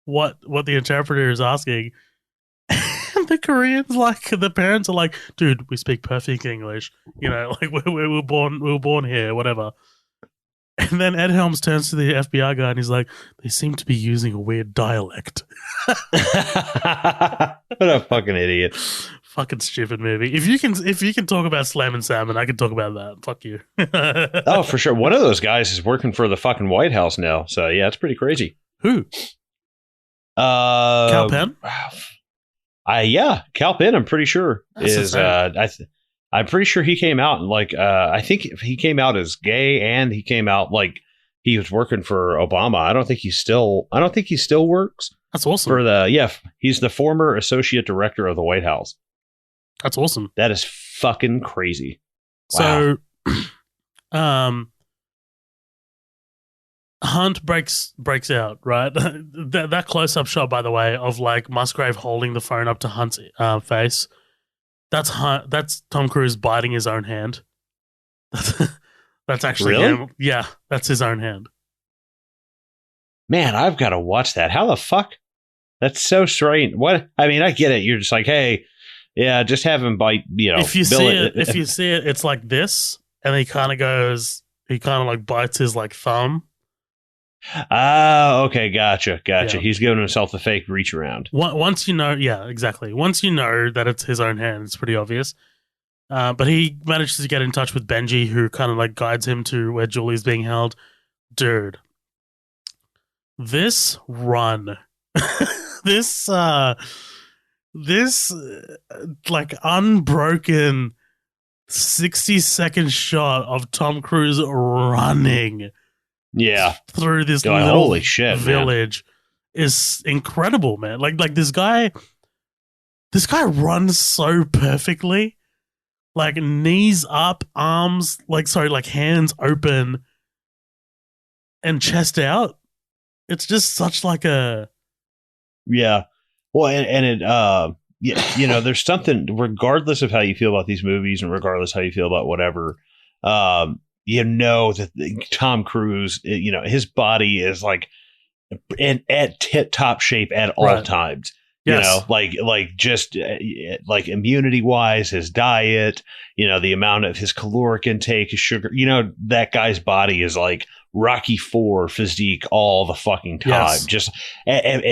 Speaker 2: What the interpreter is asking. And the Koreans, like, the parents are like, dude, we speak perfect English. Like, we were born here, whatever. And then Ed Helms turns to the FBI guy and he's like, they seem to be using a weird dialect.
Speaker 1: What a fucking idiot.
Speaker 2: Fucking stupid movie. If you can talk about Slam and Salmon, I can talk about that. Fuck you.
Speaker 1: Oh, for sure. One of those guys is working for the fucking White House now. So yeah, it's pretty crazy.
Speaker 2: Who? Cal Penn?
Speaker 1: Yeah, Cal Penn, I'm pretty sure
Speaker 2: That's
Speaker 1: I'm pretty sure he came out and I think he came out as gay, and he came out like he was working for Obama. I don't think he still works.
Speaker 2: That's awesome.
Speaker 1: He's the former associate director of the White House.
Speaker 2: That's awesome.
Speaker 1: That is fucking crazy. Wow.
Speaker 2: So Hunt breaks out, right? that close up shot, by the way, of like Musgrave holding the phone up to Hunt's face. That's Hunt. That's Tom Cruise biting his own hand. That's actually
Speaker 1: Really?
Speaker 2: him. Yeah, that's his own hand.
Speaker 1: Man, I've got to watch that. How the fuck? That's so strange. What? I mean, I get it. You're just like, hey, yeah, just have him bite.
Speaker 2: If you see it, it's like this, and he kind of like bites his like thumb.
Speaker 1: Ah, okay, gotcha.
Speaker 2: Yeah.
Speaker 1: He's giving himself a fake reach around.
Speaker 2: Once you know, yeah, exactly. Once you know that it's his own hand, it's pretty obvious. But he manages to get in touch with Benji, who kind of like guides him to where Julie's being held. Dude, this run, this like unbroken 60-second shot of Tom Cruise running, through this little
Speaker 1: holy shit,
Speaker 2: village is incredible, man. Like this guy runs so perfectly. Like knees up, arms like hands open and chest out. It's just such like a
Speaker 1: well, and it there's something, regardless of how you feel about these movies and regardless how you feel about whatever, that Tom Cruise, his body is like at tip top shape at all times.
Speaker 2: Yes.
Speaker 1: Just immunity wise, his diet, the amount of his caloric intake, his sugar, that guy's body is like Rocky IV physique all the fucking time.
Speaker 2: Yes.
Speaker 1: Just, and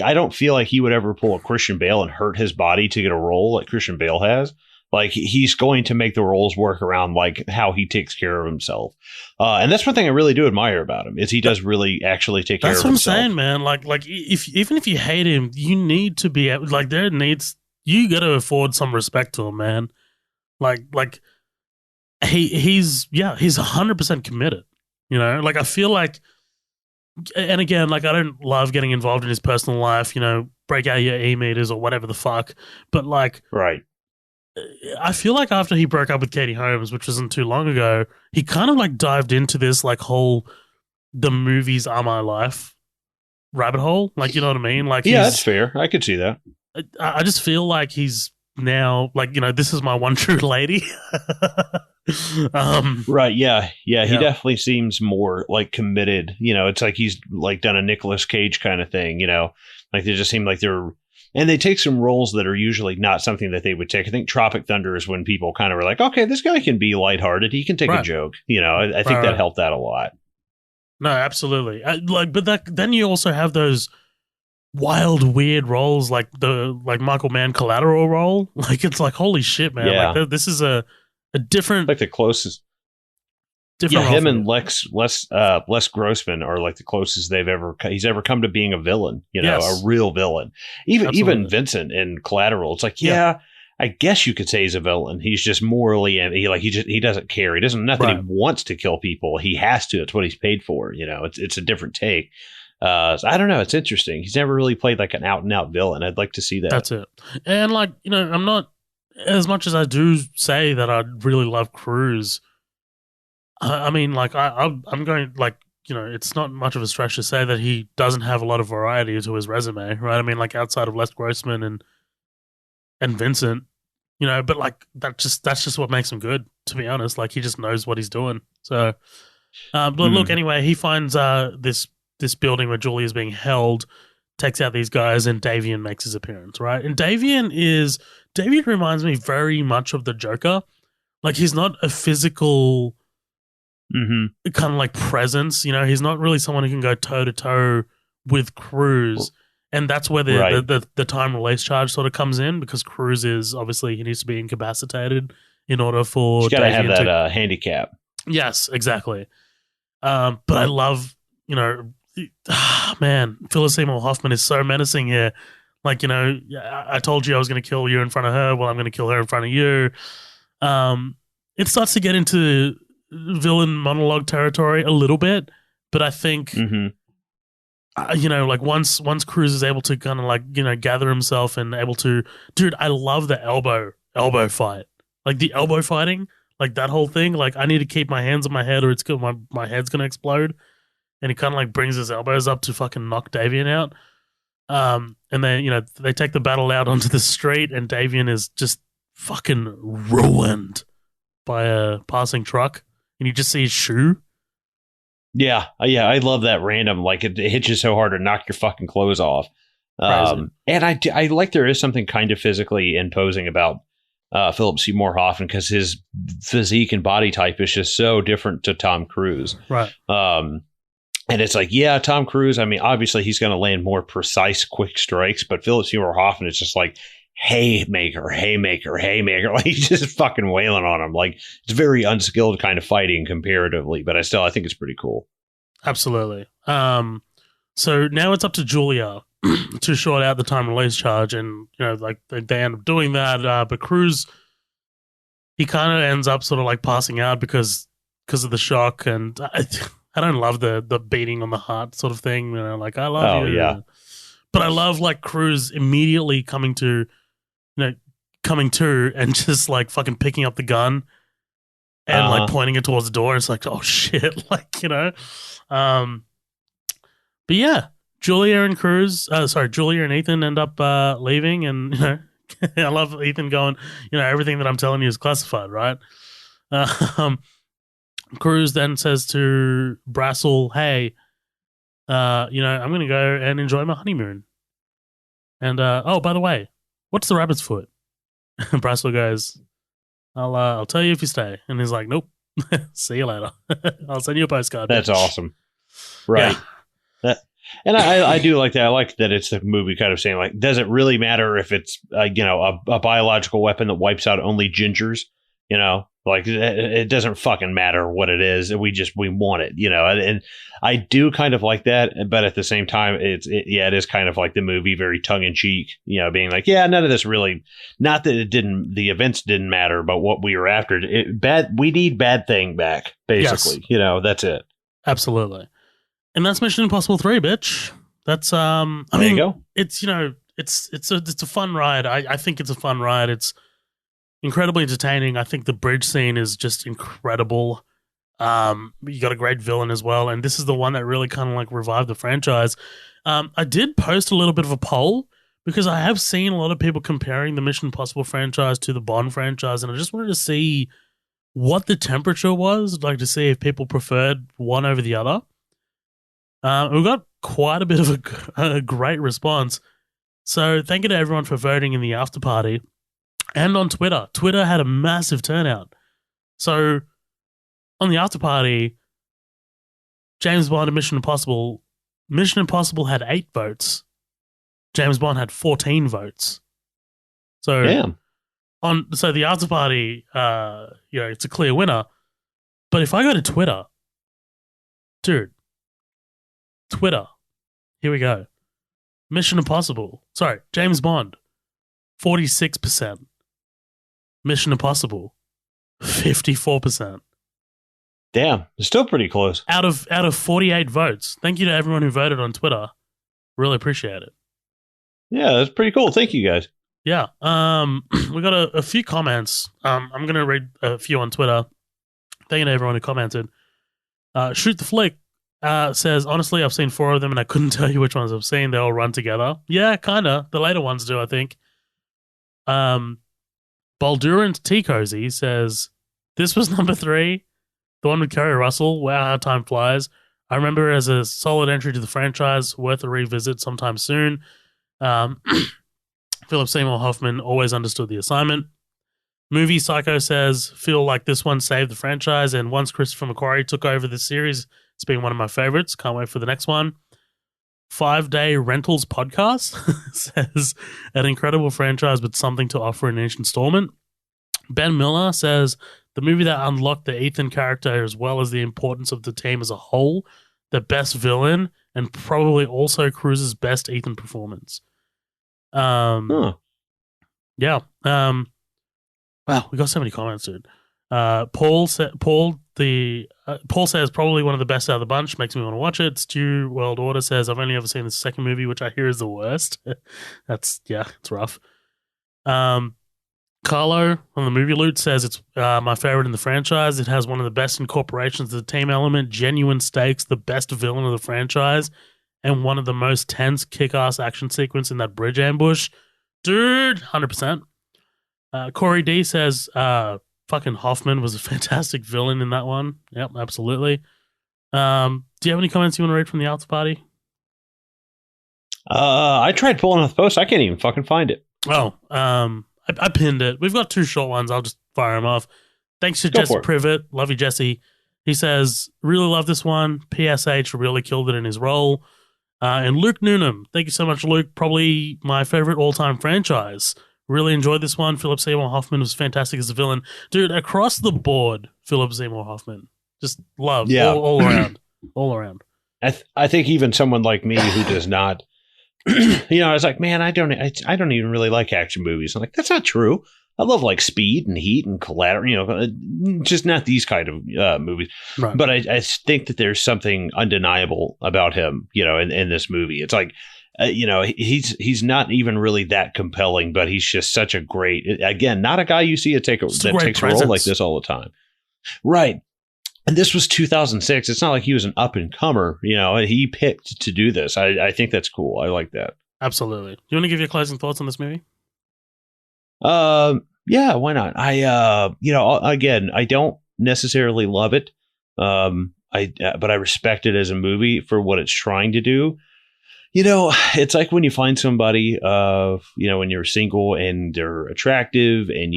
Speaker 1: I don't feel like he would ever pull a Christian Bale and hurt his body to get a role like Christian Bale has. Like, he's going to make the roles work around like how he takes care of himself. And that's one thing I really do admire about him, is he does really actually take care of himself. That's
Speaker 2: what I'm saying, man. Like even if you hate him, you need to be like, you got to afford some respect to him, man. Like he's 100% committed. Like I feel like, and again, like I don't love getting involved in his personal life. Break out your e-meters or whatever the fuck. But like,
Speaker 1: right.
Speaker 2: I feel like after he broke up with Katie Holmes, which wasn't too long ago, he kind of like dived into this like whole the movies are my life rabbit hole. Like, you know what I mean? Like,
Speaker 1: yeah, that's fair. I could see that.
Speaker 2: I just feel like he's now like, this is my one true lady.
Speaker 1: Right. Yeah. He definitely seems more like committed. It's like he's like done a Nicolas Cage kind of thing, like they just seem like they're. And they take some roles that are usually not something that they would take. I think Tropic Thunder is when people kind of were like, okay, this guy can be lighthearted. He can take a joke. I think that helped out a lot.
Speaker 2: No, absolutely. Then you also have those wild, weird roles like the Michael Mann Collateral role. Like, it's like, holy shit, man.
Speaker 1: Yeah.
Speaker 2: Like, this is a different.
Speaker 1: Like the closest. Yeah, him and Les Grossman are like the closest he's ever come to being a villain, a real villain. Even Vincent in Collateral, it's like, I guess you could say he's a villain. He's just morally, and he doesn't care. He doesn't, not that he wants to kill people. He has to. It's what he's paid for. It's a different take. So I don't know. It's interesting. He's never really played like an out and out villain. I'd like to see that.
Speaker 2: That's it. And I'm not, as much as I do say that I really love Cruise. I mean, like, I'm going, like, it's not much of a stretch to say that he doesn't have a lot of variety to his resume, right? I mean, like, outside of Les Grossman and Vincent, but like, that's just what makes him good, to be honest. Like, he just knows what he's doing. So, but look, anyway, he finds this building where Julia is being held, takes out these guys, and Davian makes his appearance, right? And Davian reminds me very much of the Joker. Like, he's not a physical kind of like presence, he's not really someone who can go toe to toe with Cruise, and that's where the time release charge sort of comes in, because Cruise is obviously, he needs to be incapacitated in order for
Speaker 1: he's got to have that handicap.
Speaker 2: Yes, exactly. But I love, man, Phyllis Seymour Hoffman is so menacing here. Like, I told you I was going to kill you in front of her. Well, I'm going to kill her in front of you. It starts to get into villain monologue territory a little bit, but I think like once Cruise is able to kind of like gather himself and able to, dude, I love the elbow fight, like the elbow fighting, like that whole thing. Like, I need to keep my hands on my head or it's my head's gonna explode. and he kind of like brings his elbows up to fucking knock Davian out. And then, they take the battle out onto the street, and Davian is just fucking ruined by a passing truck, and you just see his shoe.
Speaker 1: Yeah, I love that random, like it hits you so hard to knock your fucking clothes off. And I like there is something kind of physically imposing about Philip Seymour Hoffman, because his physique and body type is just so different to Tom Cruise.
Speaker 2: Right.
Speaker 1: And it's like, yeah, Tom Cruise, I mean, obviously he's going to land more precise, quick strikes, but Philip Seymour Hoffman is just like haymaker. Like he's just fucking wailing on him. Like it's very unskilled kind of fighting comparatively, but I think it's pretty cool.
Speaker 2: Absolutely. So now it's up to Julia to short out the time release charge, and like they end up doing that. But Cruise, he kind of ends up sort of like passing out because of the shock, and I don't love the beating on the heart sort of thing. Like I love you.
Speaker 1: Yeah.
Speaker 2: But I love like Cruise immediately coming to and just like fucking picking up the gun and like pointing it towards the door. And it's like, oh shit, like But yeah, Julia and Ethan end up leaving, and I love Ethan going, everything that I'm telling you is classified, right? Cruise then says to Brassel, hey, I'm going to go and enjoy my honeymoon. And, oh, by the way, what's the rabbit's foot? Brassel goes, I'll tell you if you stay. And he's like, nope, see you later. I'll send you a postcard.
Speaker 1: That's awesome. Right. Yeah. And I do like that. I like that it's the movie kind of saying, like, does it really matter if it's, a biological weapon that wipes out only gingers? Like it doesn't fucking matter what it is. We want it, and I do kind of like that. But at the same time, it is kind of like the movie, very tongue in cheek, being like, yeah, none of this really, not that the events didn't matter, but what we were after, we need bad thing back, basically. Yes. That's it.
Speaker 2: Absolutely. And that's Mission Impossible 3, bitch. That's,
Speaker 1: there you go.
Speaker 2: It's, it's a fun ride. I think it's a fun ride. It's incredibly entertaining. I think the bridge scene is just incredible. You got a great villain as well, and this is the one that really kind of like revived the franchise. I did post a little bit of a poll because I have seen a lot of people comparing the Mission Impossible franchise to the Bond franchise, and I just wanted to see what the temperature was, like to see if people preferred one over the other. We got quite a bit of a great response, so thank you to everyone for voting in the after party. And on Twitter. Twitter had a massive turnout. So, on the after party, James Bond and Mission Impossible had 8 votes. James Bond had 14 votes. So,
Speaker 1: damn.
Speaker 2: So the after party, it's a clear winner. But if I go to Twitter, dude, here we go. James Bond, 46%. Mission Impossible, 54%.
Speaker 1: Damn, it's still pretty close.
Speaker 2: Out of 48 votes. Thank you to everyone who voted on Twitter. Really appreciate it.
Speaker 1: Yeah, that's pretty cool. Thank you, guys.
Speaker 2: Yeah. We got a few comments. I'm going to read a few on Twitter. Thank you to everyone who commented. Shoot the Flick says, honestly, I've seen 4 of them and I couldn't tell you which ones I've seen. They all run together. Yeah, kind of. The later ones do, I think. Baldurant Tea Cozy says, this was number 3, the one with Kerry Russell. Wow, how time flies. I remember it as a solid entry to the franchise, worth a revisit sometime soon. Philip Seymour Hoffman always understood the assignment. Movie Psycho says, feel like this one saved the franchise, and once Christopher McQuarrie took over the series, it's been one of my favorites. Can't wait for the next one. 5-Day Rentals Podcast says, an incredible franchise with something to offer in each installment. Ben Miller says, the movie that unlocked the Ethan character as well as the importance of the team as a whole, the best villain, and probably also Cruise's best Ethan performance. Yeah. Wow, we got so many comments, dude. Paul says probably one of the best out of the bunch. Makes me want to watch it. Stu World Order says I've only ever seen the second movie, which I hear is the worst. It's rough. Carlo on the Movie Loot says it's my favorite in the franchise. It has one of the best incorporations of the team element, genuine stakes, the best villain of the franchise, and one of the most tense kick-ass action sequence in that bridge ambush. Dude, 100%. Corey D says fucking Hoffman was a fantastic villain in that one. Yep, absolutely. Do you have any comments you want to read from the Arts Party?
Speaker 1: I tried pulling off the post. I can't even fucking find it.
Speaker 2: Oh, I pinned it. We've got two short ones. I'll just fire them off. Thanks to Jesse Privet. Love you, Jesse. He says, really love this one. PSH really killed it in his role. And Luke Noonan. Thank you so much, Luke. Probably my favorite all-time franchise. Really enjoyed this one. Philip Seymour Hoffman was fantastic as a villain. Dude, across the board, Philip Seymour Hoffman. Just love. Yeah. All around. All around.
Speaker 1: I think even someone like me who does not, I was like, man, I don't even really like action movies. I'm like, that's not true. I love like Speed and Heat and Collateral, just not these kind of movies. Right. But I think that there's something undeniable about him, in this movie. It's like, he's not even really that compelling, but he's just such a great, again, not a guy you see that takes a role like this all the time. Right. And this was 2006. It's not like he was an up and comer, he picked to do this. I think that's cool. I like that.
Speaker 2: Absolutely. Do you want to give your closing thoughts on this movie?
Speaker 1: Yeah, why not? Again, I don't necessarily love it. But I respect it as a movie for what it's trying to do. It's like when you find somebody, when you're single and they're attractive and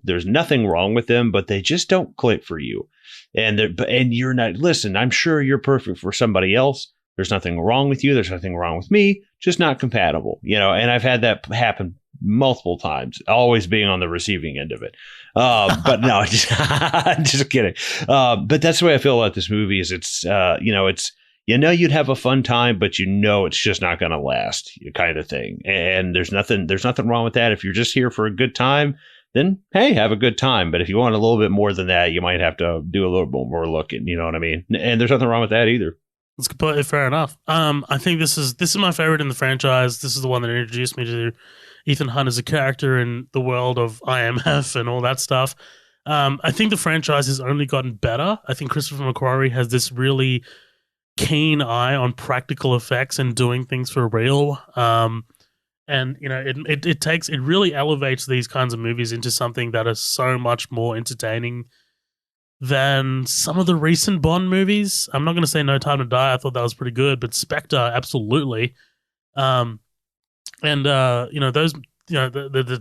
Speaker 1: there's nothing wrong with them, but they just don't click for you. And you're not, listen, I'm sure you're perfect for somebody else. There's nothing wrong with you. There's nothing wrong with me, just not compatible, and I've had that happen multiple times, always being on the receiving end of it. But no, just kidding. But that's the way I feel about this movie is it's, you'd have a fun time, but it's just not going to last kind of thing. And there's nothing wrong with that. If you're just here for a good time, then hey, have a good time. But if you want a little bit more than that, you might have to do a little bit more looking, you know what I mean? And there's nothing wrong with that either.
Speaker 2: It's completely fair enough. I think this is my favorite in the franchise. This is the one that introduced me to Ethan Hunt as a character in the world of IMF and all that stuff. I think the franchise has only gotten better. I think Christopher McQuarrie has this really keen eye on practical effects and doing things for real. And it really elevates these kinds of movies into something that is so much more entertaining than some of the recent Bond movies. I'm not going to say No Time to Die. I thought that was pretty good, but Spectre, absolutely. The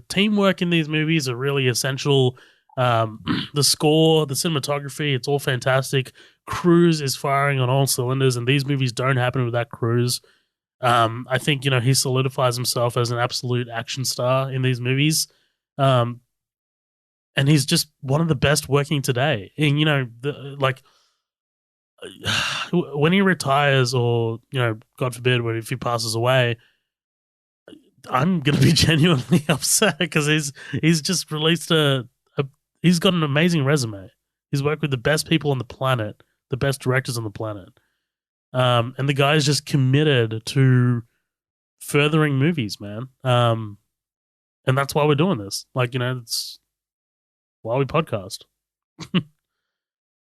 Speaker 2: teamwork in these movies are really essential. The score, the cinematography, it's all fantastic. Cruise is firing on all cylinders, and these movies don't happen without Cruise. I think, he solidifies himself as an absolute action star in these movies. And he's just one of the best working today. And, when he retires or, God forbid, if he passes away, I'm going to be genuinely upset because he's just released he's got an amazing resume. He's worked with the best people on the planet, the best directors on the planet. And the guy is just committed to furthering movies, man. And that's why we're doing this. It's why we podcast.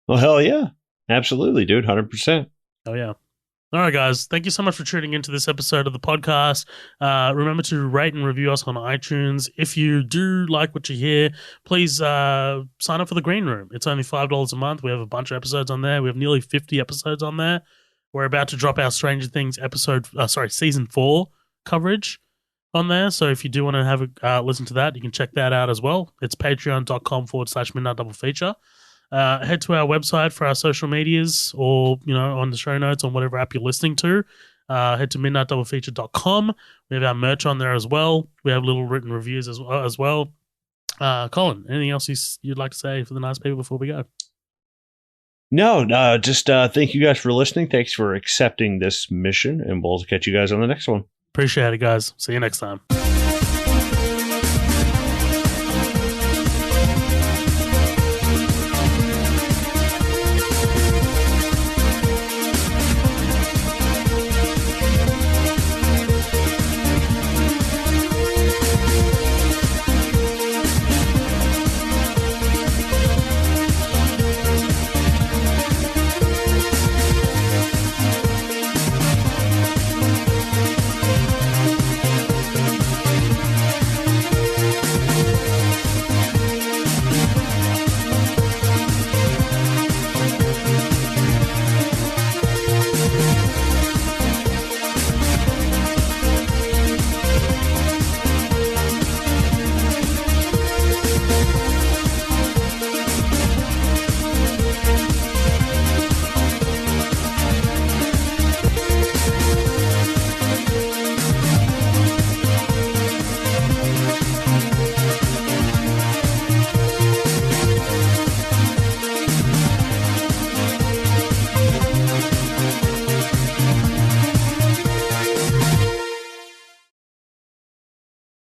Speaker 1: Well, hell yeah. Absolutely, dude. 100%.
Speaker 2: Oh, yeah. All right, guys. Thank you so much for tuning into this episode of the podcast. Remember to rate and review us on iTunes. If you do like what you hear, please sign up for the Green Room. It's only $5 a month. We have a bunch of episodes on there. We have nearly 50 episodes on there. We're about to drop our Stranger Things season 4 coverage on there. So if you do want to have a listen to that, you can check that out as well. It's patreon.com/Midnight Double Feature. Head to our website for our social medias or, on the show notes on whatever app you're listening to. Head to midnightdoublefeature.com. We have our merch on there as well. We have little written reviews as well. Colin, anything else you'd like to say for the nice people before we go?
Speaker 1: No, just thank you guys for listening. Thanks for accepting this mission, and we'll catch you guys on the next one.
Speaker 2: Appreciate it, guys. See you next time.